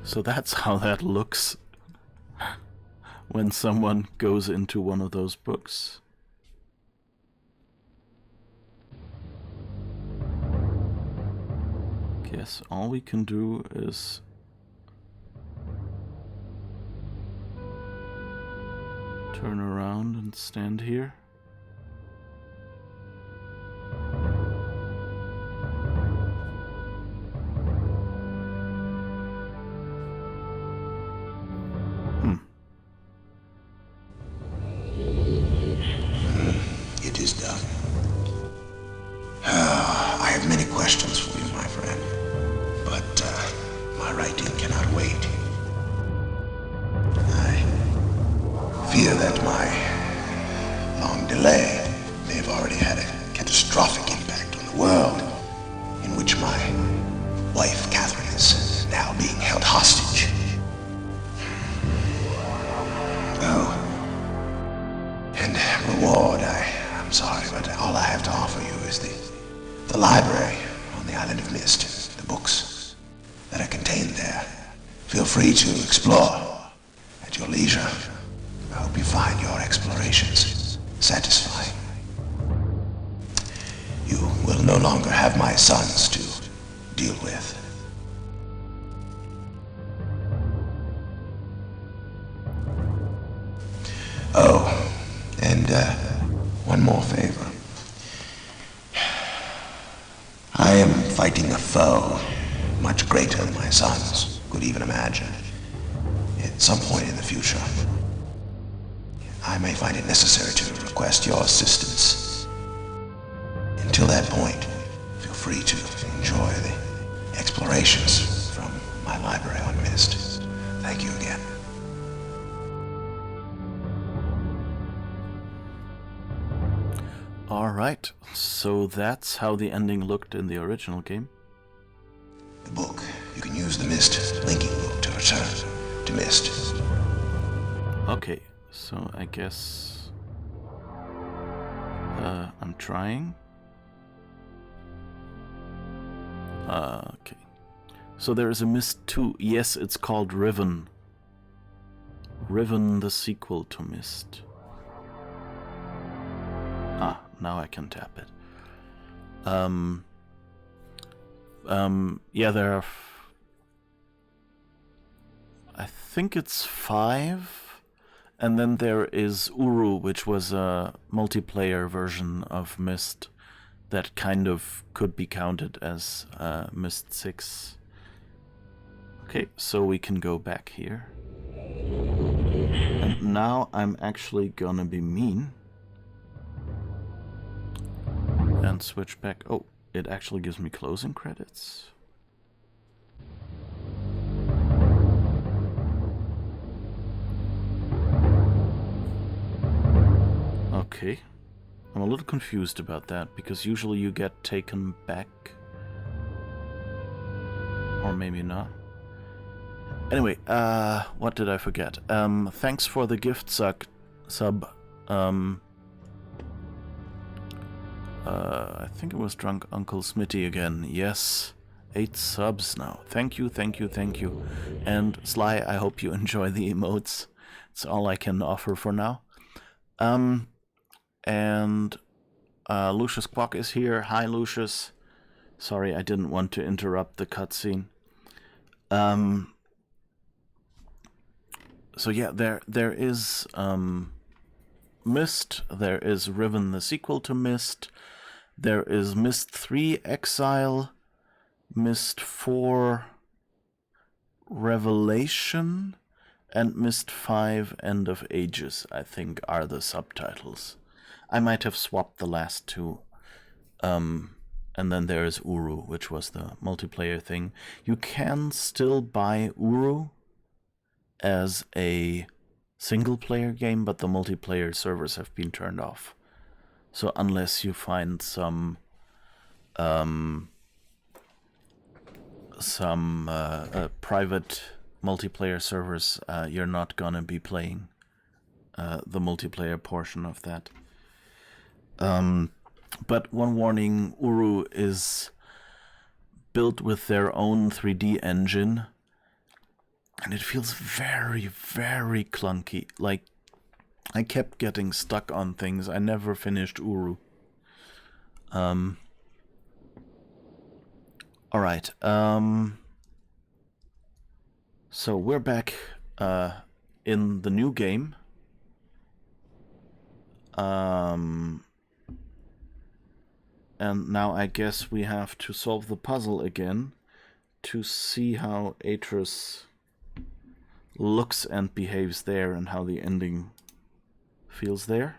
So that's how that looks when someone goes into one of those books. Guess all we can do is turn around and stand here. It is done. I have many questions for you, my friend, but my writing cannot wait. I fear that my long delay may have already had a catastrophic impact on the world in which my wife, Catherine, is now being held hostage. Oh, and reward, I'm sorry, but all I have to offer you is the library on the island of Myst, the books that are contained there. Feel free to explore at your leisure. I hope you find your explorations satisfying. You will no longer have my sons to deal with. Oh, and one more favor. I am fighting a foe much greater than my sons could even imagine. At some point in the future, I may find it necessary to request your assistance. Until that point, feel free to enjoy the explorations from my library on Myst. Thank you again. Alright, so that's how the ending looked in the original game. The book. You can use the Myst linking book to return to Myst. Okay, so I guess... I'm trying. Okay. So there is a Myst 2. Yes, it's called Riven. Riven, the sequel to Myst. Ah, now I can tap it. Yeah, there are... I think it's 5. And then there is Uru, which was a multiplayer version of Myst that kind of could be counted as Myst 6. Okay, so we can go back here. And now I'm actually gonna be mean. And switch back. Oh, it actually gives me closing credits. Okay. I'm a little confused about that, because usually you get taken back. Or maybe not. Anyway, what did I forget? Thanks for the gift sub. I think it was Drunk Uncle Smitty again. Yes, 8 subs now. Thank you, thank you, thank you. And Sly, I hope you enjoy the emotes. It's all I can offer for now. And Lucius Quack is here. Hi, Lucius. Sorry, I didn't want to interrupt the cutscene. So yeah, there is Myst. There is Riven, the sequel to Myst. There is Myst 3 Exile, Myst 4 Revelation, and Myst 5 End of Ages, I think, are the subtitles. I might have swapped the last two. And then there is Uru, which was the multiplayer thing. You can still buy Uru as a single-player game, but the multiplayer servers have been turned off. So unless you find some private multiplayer servers, you're not gonna be playing the multiplayer portion of that. But one warning, Uru is built with their own 3D engine, and it feels very, very clunky. Like, I kept getting stuck on things. I never finished Uru. Alright, so we're back in the new game. And now I guess we have to solve the puzzle again to see how Atreus looks and behaves there and how the ending feels there.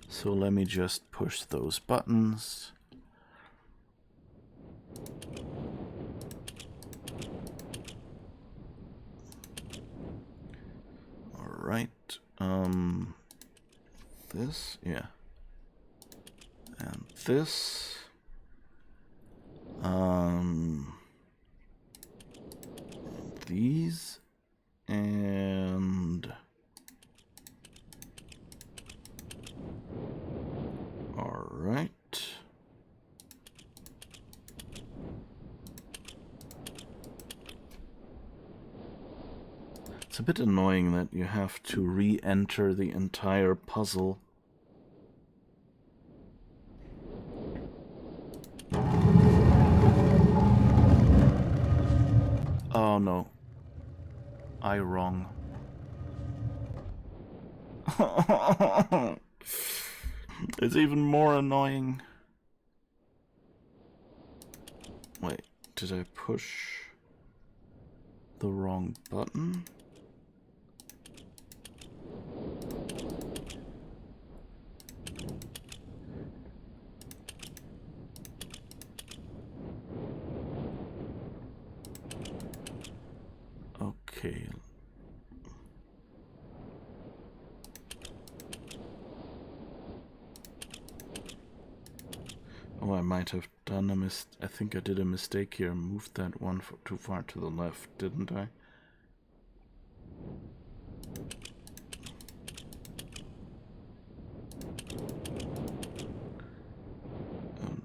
So let me just push those buttons. Alright, this, yeah. And this, these, and all right. It's a bit annoying that you have to re-enter the entire puzzle. Oh no. I wrong. It's even more annoying. Wait, did I push the wrong button? Okay. Oh, I might have done a I think I did a mistake here. Moved that one too far to the left, didn't I?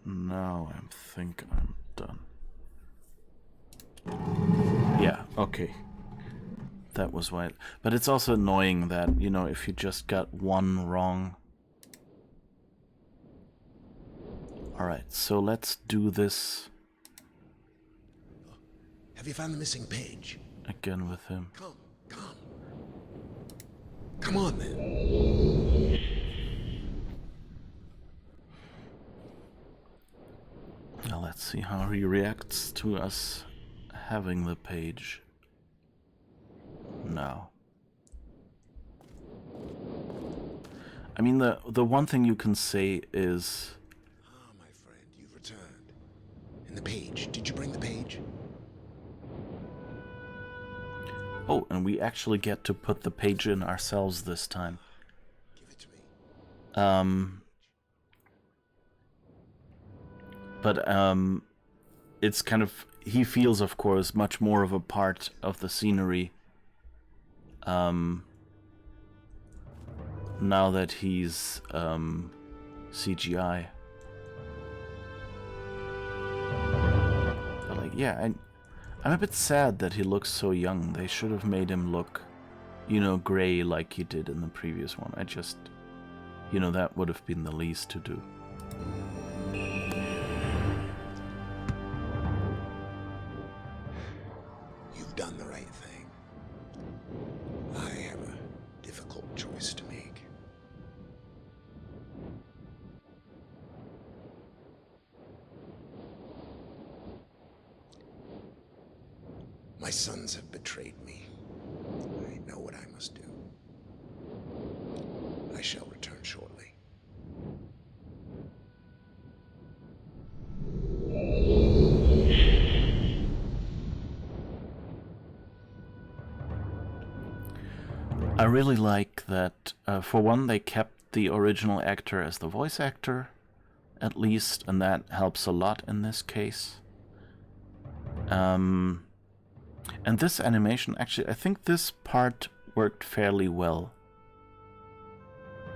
Now I think I'm done. Yeah, okay. That was why. But it's also annoying that, you know, if you just got one wrong. Alright, so let's do this. Have you found the missing page? Again with him. Come. Come on, then. Now let's see how he reacts to us having the page. No. I mean, the one thing you can say is... Ah, my friend, you've returned. And the page, did you bring the page? Oh, and we actually get to put the page in ourselves this time. Give it to me. But it's kind of... He feels, of course, much more of a part of the scenery. Now that he's CGI. But like, yeah, I'm a bit sad that he looks so young. They should have made him look, you know, gray like he did in the previous one. I just, you know, that would have been the least to do. You've done the right thing. I have a difficult choice to make. My sons have betrayed me. I know what I must do. I shall return shortly. I really like that, for one, they kept the original actor as the voice actor, at least, and that helps a lot in this case. And this animation, actually, I think this part worked fairly well.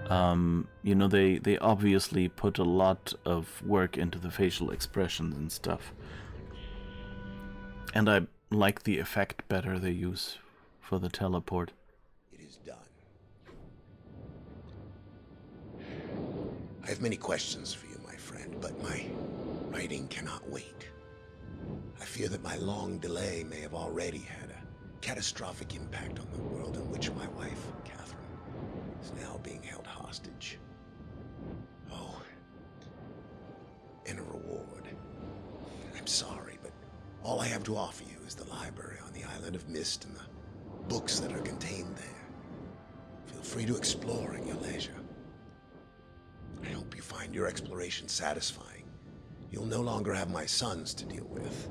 You know, they obviously put a lot of work into the facial expressions and stuff. And I like the effect better they use for the teleport. It is done. I have many questions for you, my friend, but my writing cannot wait. I fear that my long delay may have already had a catastrophic impact on the world in which my wife, Catherine, is now being held hostage. Oh, and a reward. I'm sorry, but all I have to offer you is the library on the island of Myst and the books that are contained there. Feel free to explore in your leisure. I hope you find your exploration satisfying. You'll no longer have my sons to deal with.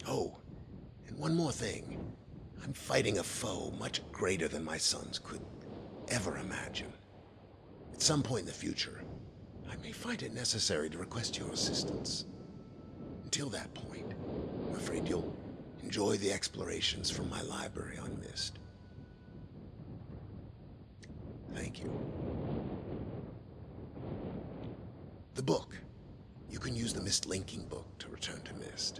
Oh, and one more thing. I'm fighting a foe much greater than my sons could ever imagine. At some point in the future, I may find it necessary to request your assistance. Until that point, I'm afraid you'll enjoy the explorations from my library on Myst. Thank you. The book. You can use the Myst linking book to return to Myst.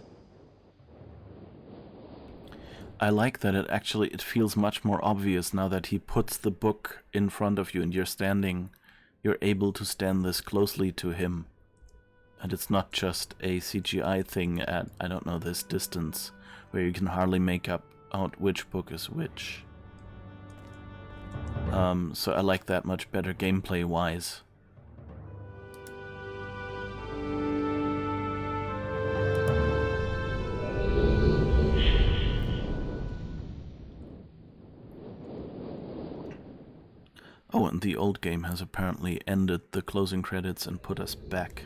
I like that it feels much more obvious now that he puts the book in front of you and you're able to stand this closely to him. And it's not just a CGI thing at, I don't know, this distance, where you can hardly make out which book is which. So I like that much better gameplay-wise. Oh, and the old game has apparently ended the closing credits and put us back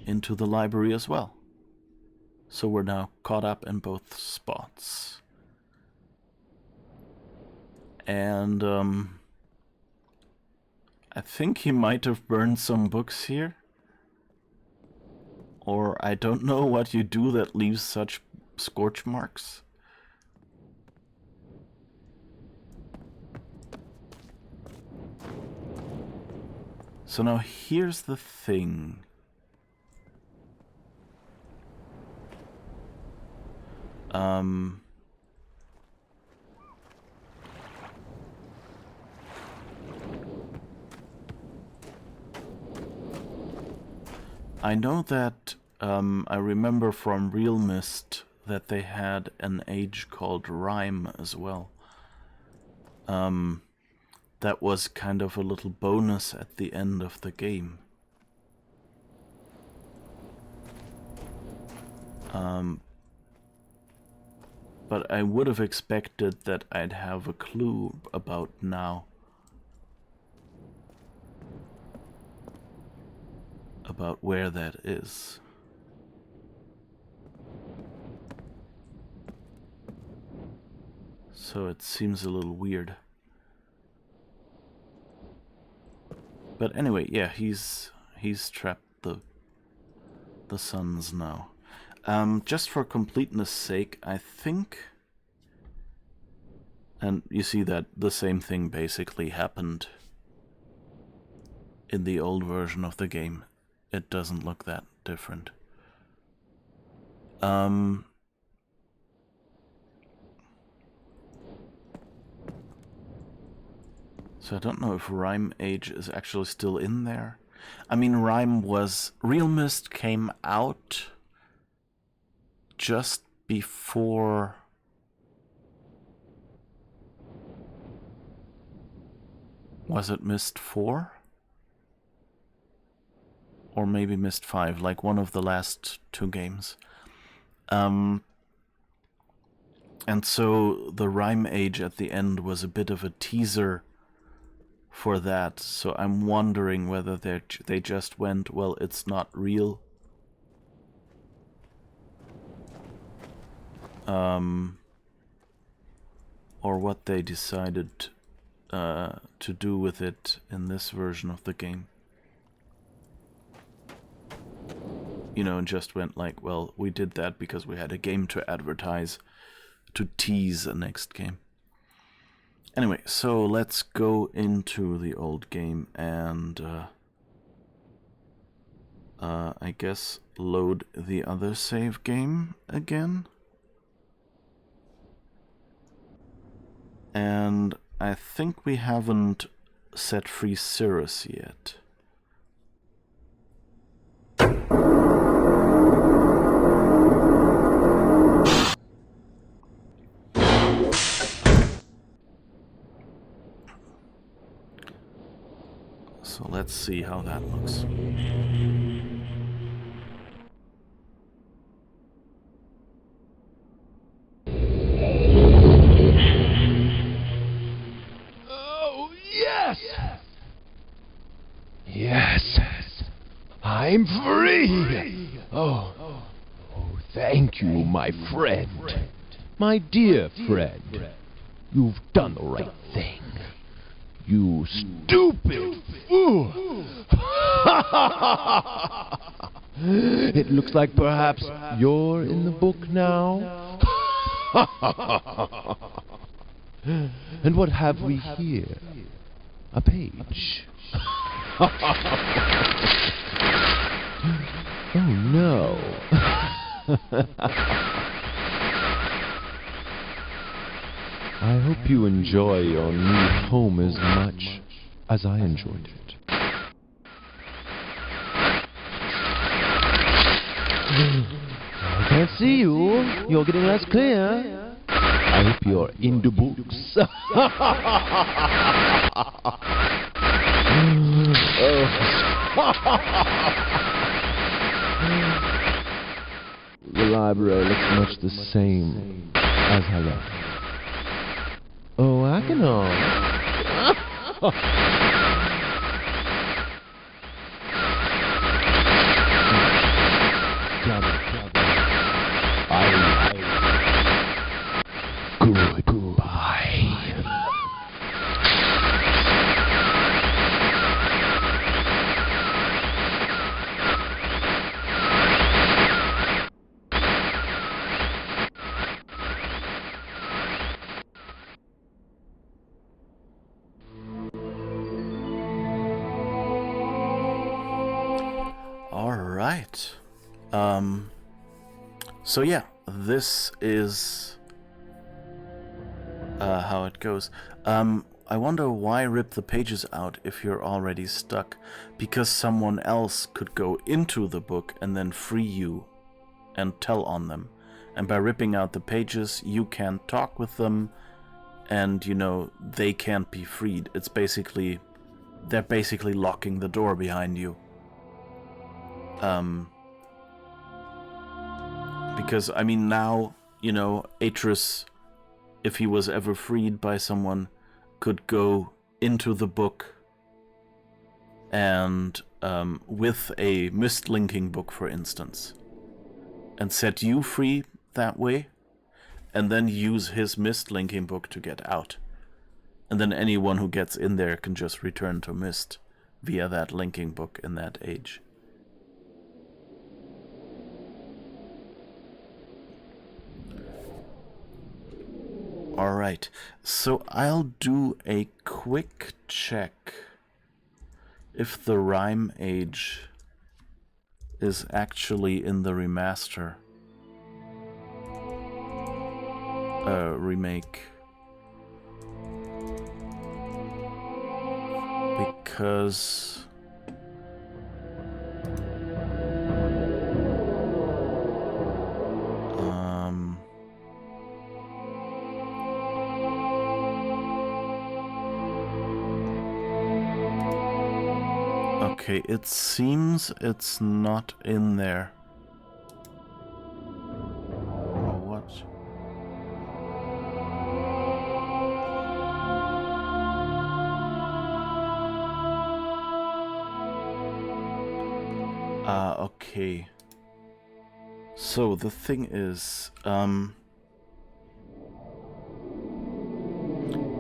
into the library as well. So we're now caught up in both spots. And I think he might have burned some books here. Or I don't know what you do that leaves such scorch marks. So now here's the thing. I know that I remember from Real Myst that they had an age called Rhyme as well. That was kind of a little bonus at the end of the game. But I would have expected that I'd have a clue about now. About where that is. So it seems a little weird. But anyway, yeah, he's trapped the sons now. Just for completeness sake, I think, and you see that the same thing basically happened in the old version of the game. It doesn't look that different. So I don't know if Rhyme Age is actually still in there. I mean, Real Myst came out just before... Was it Myst 4? Or maybe Myst 5, like one of the last two games. And so the Rhyme Age at the end was a bit of a teaser for that, so I'm wondering whether they just went, well, it's not real. Or what they decided to do with it in this version of the game. You know, and just went like, well, we did that because we had a game to advertise, to tease the next game. Anyway, so let's go into the old game and I guess load the other save game again. And I think we haven't set free Cirrus yet. So let's see how that looks. Oh, yes! Yes! I'm free! Oh, thank you, my friend. My dear friend. You've done the right thing. You stupid fool! It looks like perhaps you're in the book now. And what have we here? A page. Oh no. I hope you enjoy your new home as much as I enjoyed it. I can't see you. You're getting less clear. I hope you're in the books. The library looks much the same as I left. Oh, I can Goodbye. right. So yeah, this is how it goes. I wonder why rip the pages out if you're already stuck. Because someone else could go into the book and then free you and tell on them. And by ripping out the pages, you can't talk with them, and, you know, they can't be freed. It's basically... they're basically locking the door behind you. Because, I mean, now, you know, Atreus, if he was ever freed by someone, could go into the book and, with a Myst linking book, for instance, and set you free that way, and then use his Myst linking book to get out. And then anyone who gets in there can just return to Myst via that linking book in that age. Alright, so I'll do a quick check if the rhyme age is actually in the remaster. Remake. Because... okay, it seems it's not in there. Or what? Okay. So the thing is,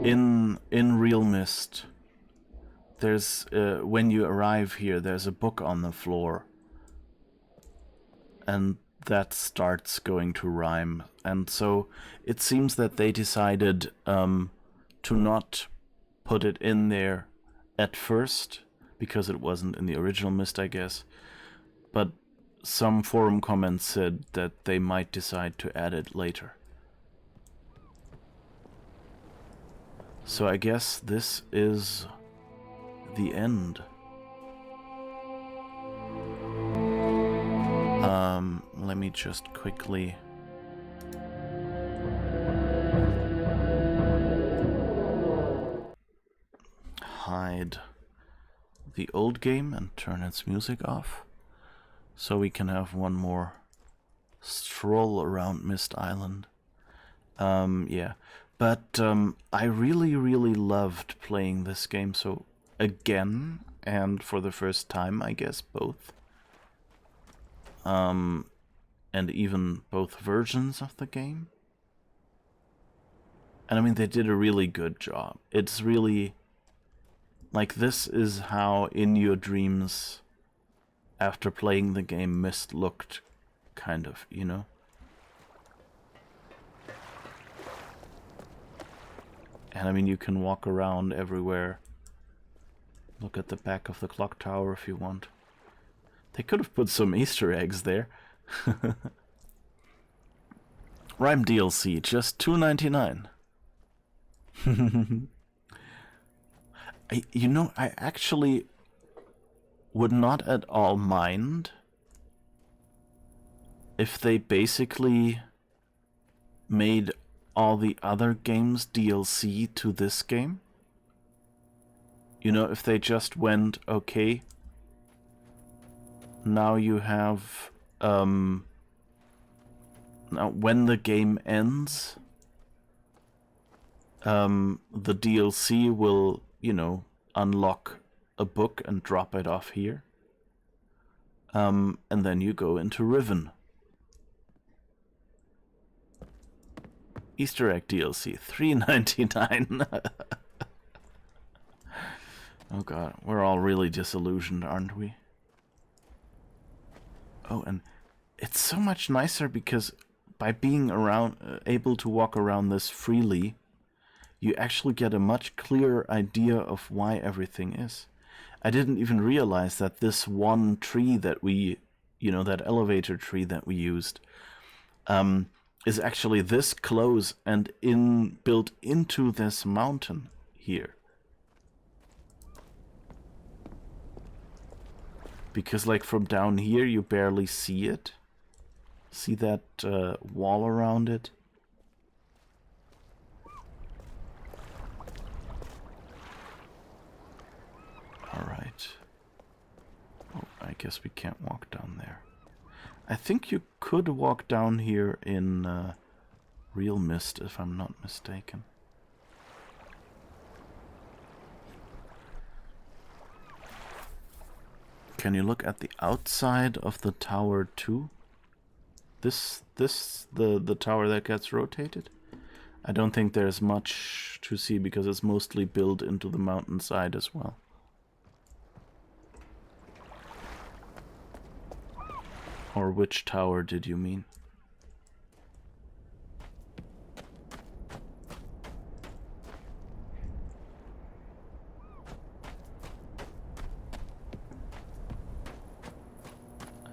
in Real Myst, there's when you arrive here, there's a book on the floor, and that starts going to rhyme. And so it seems that they decided to not put it in there at first, because it wasn't in the original Myst, I guess. But some forum comments said that they might decide to add it later. So I guess this is the end. Let me just quickly... hide the old game and turn its music off, so we can have one more stroll around Myst Island. Yeah. But I really, really loved playing this game, so again, and for the first time, I guess, both. And even both versions of the game. And I mean, they did a really good job. It's really... like, this is how in your dreams, after playing the game, Myst looked, kind of, you know? And I mean, you can walk around everywhere. Look at the back of the clock tower if you want. They could have put some Easter eggs there. Rhyme DLC, just $2.99. You know, I actually would not at all mind if they basically made all the other games DLC to this game. You know, if they just went, okay, now you have, now when the game ends, the DLC will, you know, unlock a book and drop it off here. And then you go into Riven. Easter egg DLC, $3.99. Oh god, we're all really disillusioned, aren't we? Oh, and it's so much nicer because by being around, able to walk around this freely, you actually get a much clearer idea of why everything is. I didn't even realize that this one tree that we, you know, that elevator tree that we used, is actually this close and built into this mountain here. Because, like, from down here, you barely see it. See that wall around it? Alright. Oh, I guess we can't walk down there. I think you could walk down here in real Myst, if I'm not mistaken. Can you look at the outside of the tower too? The tower that gets rotated? I don't think there's much to see because it's mostly built into the mountainside as well. Or which tower did you mean?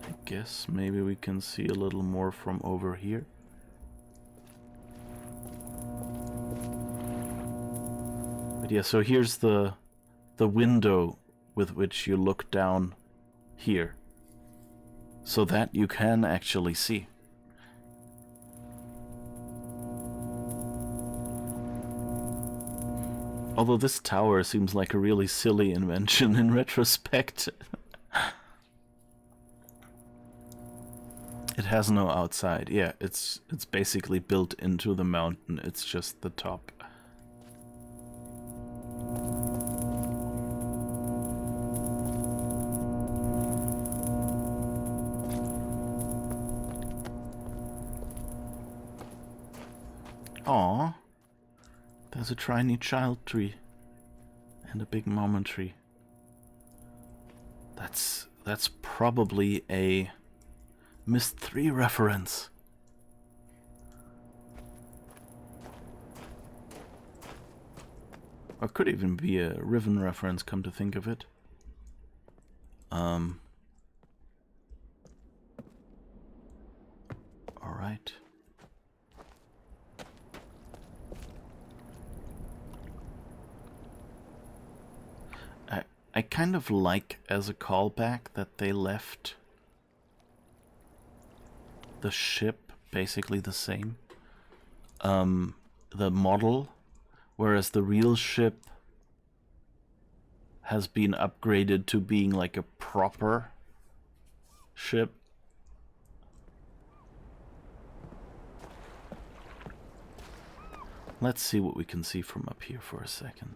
I guess maybe we can see a little more from over here. But yeah, so here's the window with which you look down here, so that you can actually see. Although this tower seems like a really silly invention in retrospect. It has no outside. Yeah, it's basically built into the mountain. It's just the top. Aww. There's a tiny child tree. And a big mama tree. That's probably a Myst 3 reference. Or could even be a Riven reference, come to think of it. Alright. I kind of like, as a callback, that they left the ship basically the same. The model, whereas the real ship has been upgraded to being like a proper ship. Let's see what we can see from up here for a second.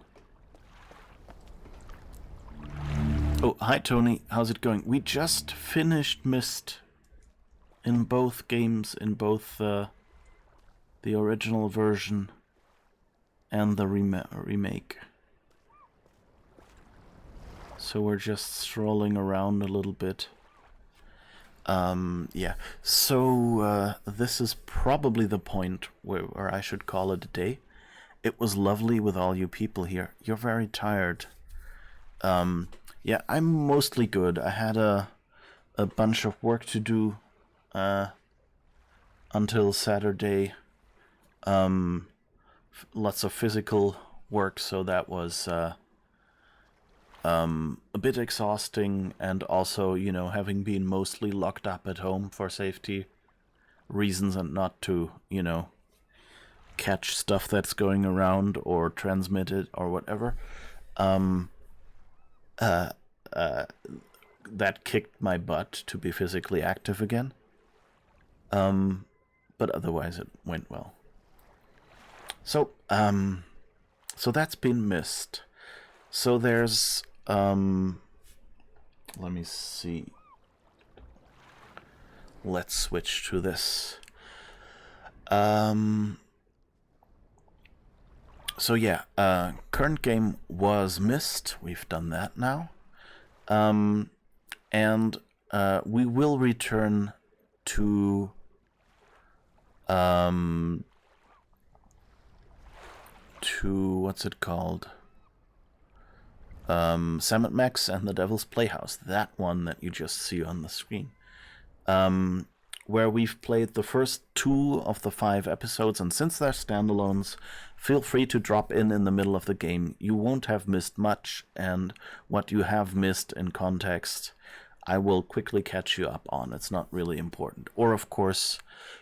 Oh, hi Tony, how's it going? We just finished Myst in both games, in both the original version and the remake. So we're just strolling around a little bit. Yeah, so this is probably the point where I should call it a day. It was lovely with all you people here. You're very tired. Yeah, I'm mostly good. I had a bunch of work to do until Saturday. Lots of physical work, so that was a bit exhausting, and also, you know, having been mostly locked up at home for safety reasons and not to, you know, catch stuff that's going around or transmit it or whatever. That kicked my butt to be physically active again. But otherwise it went well. So, so that's been Myst. So there's, let me see. Let's switch to this. So yeah, current game was Myst. We've done that now. And we will return to what's it called? Sam & Max and the Devil's Playhouse. That one that you just see on the screen. where we've played the first 2 of the 5 episodes, and since they're standalones, feel free to drop in the middle of the game. You won't have missed much, and what you have missed in context, I will quickly catch you up on. It's not really important. Or, of course,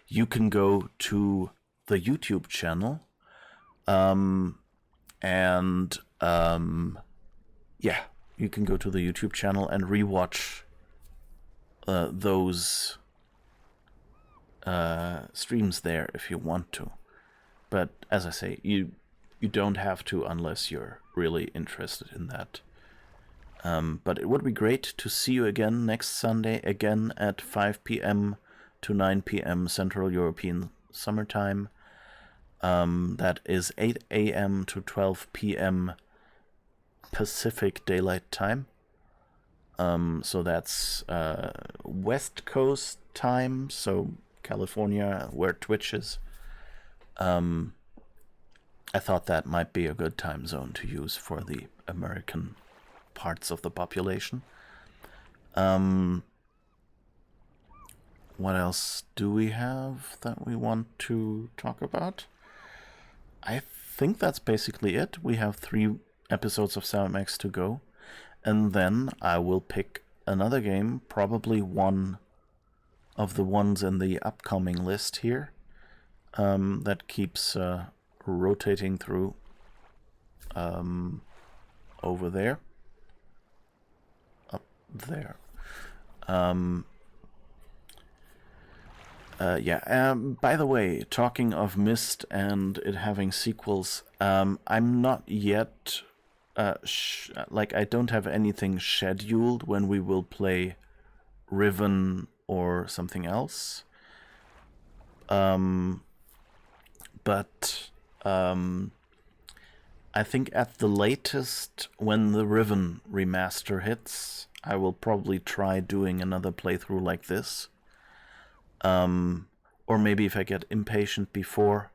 you can go to the YouTube channel, you can go to the YouTube channel and rewatch those streams there if you want to. But as I say, you don't have to unless you're really interested in that. But it would be great to see you again next Sunday, again at 5 p.m. to 9 p.m. Central European Summertime. That is 8 a.m. to 12 p.m. Pacific Daylight Time. So that's West Coast time, so California, where Twitch is. I thought that might be a good time zone to use for the American parts of the population. What else do we have that we want to talk about? I think that's basically it. We have 3 episodes of 7X to go, and then I will pick another game, probably one of the ones in the upcoming list here, that keeps rotating through over there, up there. By the way, talking of Myst and it having sequels, I'm not yet, I don't have anything scheduled when we will play Riven or something else. But I think at the latest, when the Riven remaster hits, I will probably try doing another playthrough like this. Or maybe if I get impatient before,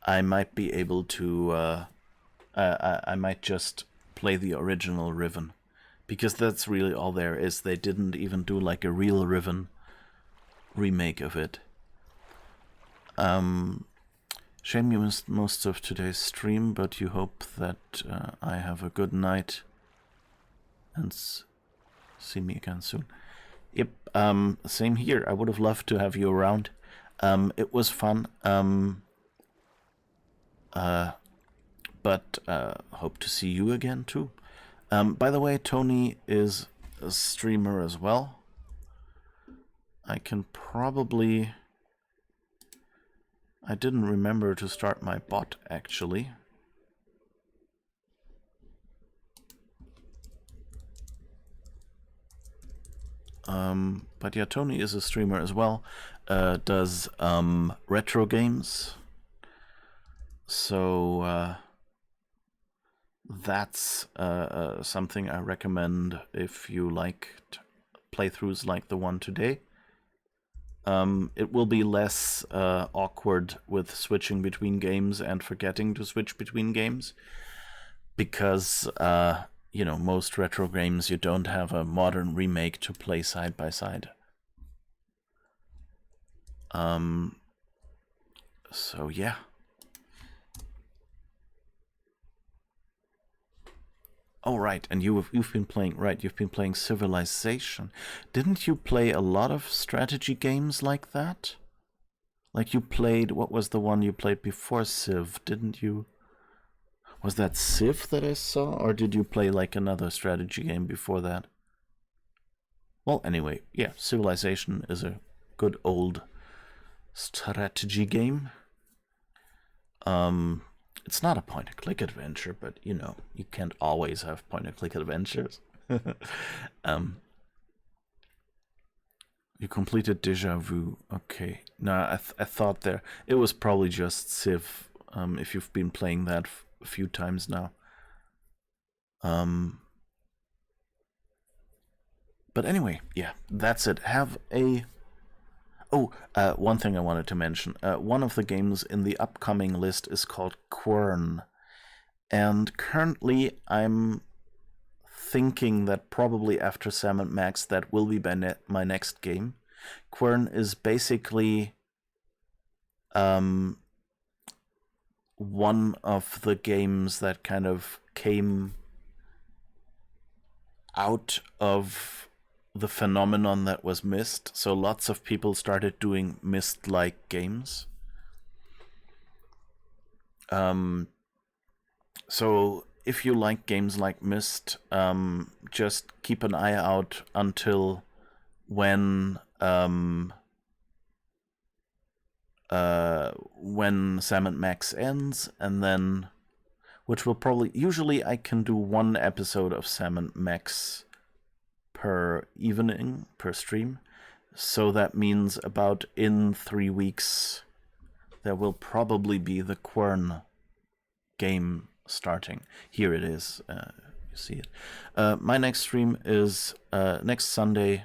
I might be able to, I might just play the original Riven. Because that's really all there is. They didn't even do like a real Riven remake of it. Shame you missed most of today's stream, but you hope that I have a good night and see me again soon. Yep, same here. I would have loved to have you around. It was fun. But hope to see you again too. By the way, Tony is a streamer as well. I can probably... I didn't remember to start my bot, actually. But yeah, Tony is a streamer as well. Does retro games. So that's something I recommend if you liked playthroughs like the one today. It will be less awkward with switching between games and forgetting to switch between games, because you know, most retro games you don't have a modern remake to play side by side. So yeah. Oh right, and you've been playing Civilization. Didn't you play a lot of strategy games like that? Like you played, what was the one you played before Civ? Didn't you? Was that Civ that I saw, or did you play like another strategy game before that? Well, anyway, yeah, Civilization is a good old strategy game. It's not a point-and-click adventure, but, you know, you can't always have point-and-click adventures. You completed Deja Vu. Okay. No, I thought there... It was probably just Civ, if you've been playing that a few times now. But anyway, yeah, that's it. Have a... Oh, one thing I wanted to mention. One of the games in the upcoming list is called Quern. And currently I'm thinking that probably after Sam & Max that will be my next game. Quern is basically one of the games that kind of came out of the phenomenon that was Myst. So lots of people started doing Myst-like games. So if you like games like Myst, just keep an eye out until when Sam & Max ends, and then, which will probably, usually I can do one episode of Sam & Max per evening, per stream. So that means about in 3 weeks, there will probably be the Quern game starting. Here it is. You see it. My next stream is next Sunday,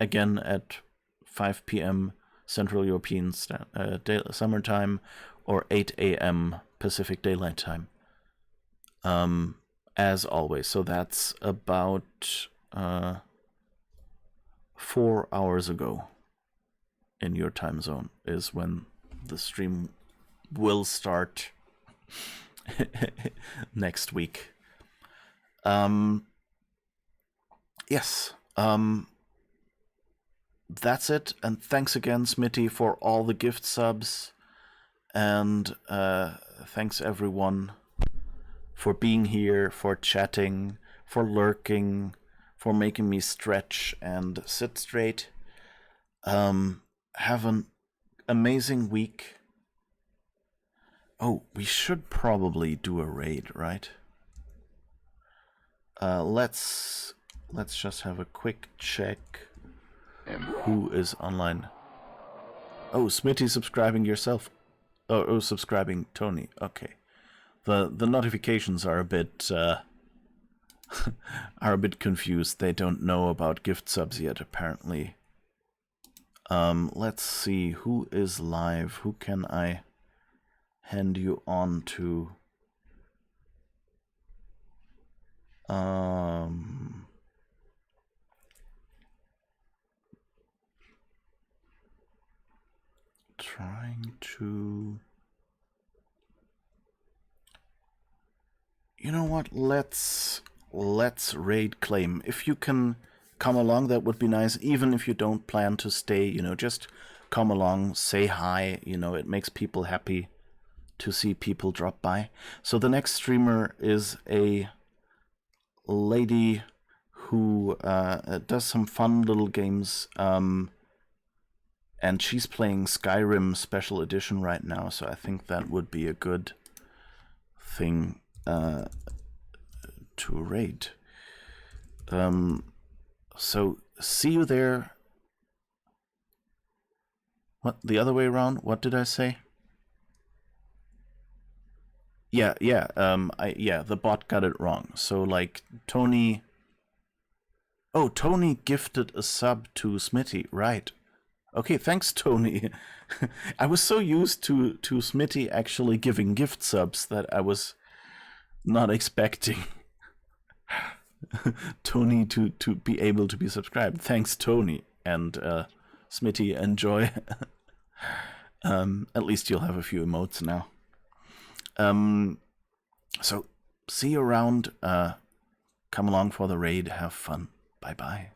again at 5 p.m. Central European summertime, or 8 a.m. Pacific Daylight Time. As always. So that's about 4 hours ago in your time zone is when the stream will start next week. Yes. That's it, and thanks again, Smitty, for all the gift subs, and thanks everyone for being here, for chatting, for lurking, for making me stretch and sit straight. Have an amazing week. Oh, we should probably do a raid, right? Let's just have a quick check. Who is online? Oh, Smitty subscribing yourself. Oh, subscribing Tony. Okay. The notifications are a bit are a bit confused. They don't know about gift subs yet, apparently. Let's see who is live. Who can I hand you on to? Trying to... You know what? Let's raid claim. If you can come along, that would be nice. Even if you don't plan to stay, you know, just come along, say hi. You know, it makes people happy to see people drop by. So the next streamer is a lady who does some fun little games. And she's playing Skyrim Special Edition right now, so I think that would be a good thing to raid. So see you there. What, the other way around? What did I say? Yeah, the bot got it wrong. So like Tony. Oh, Tony gifted a sub to Smitty, right? Okay, thanks, Tony. I was so used to Smitty actually giving gift subs that I was not expecting Tony to be able to be subscribed. Thanks, Tony. And Smitty, enjoy. At least you'll have a few emotes now. So, see you around. Come along for the raid. Have fun. Bye-bye.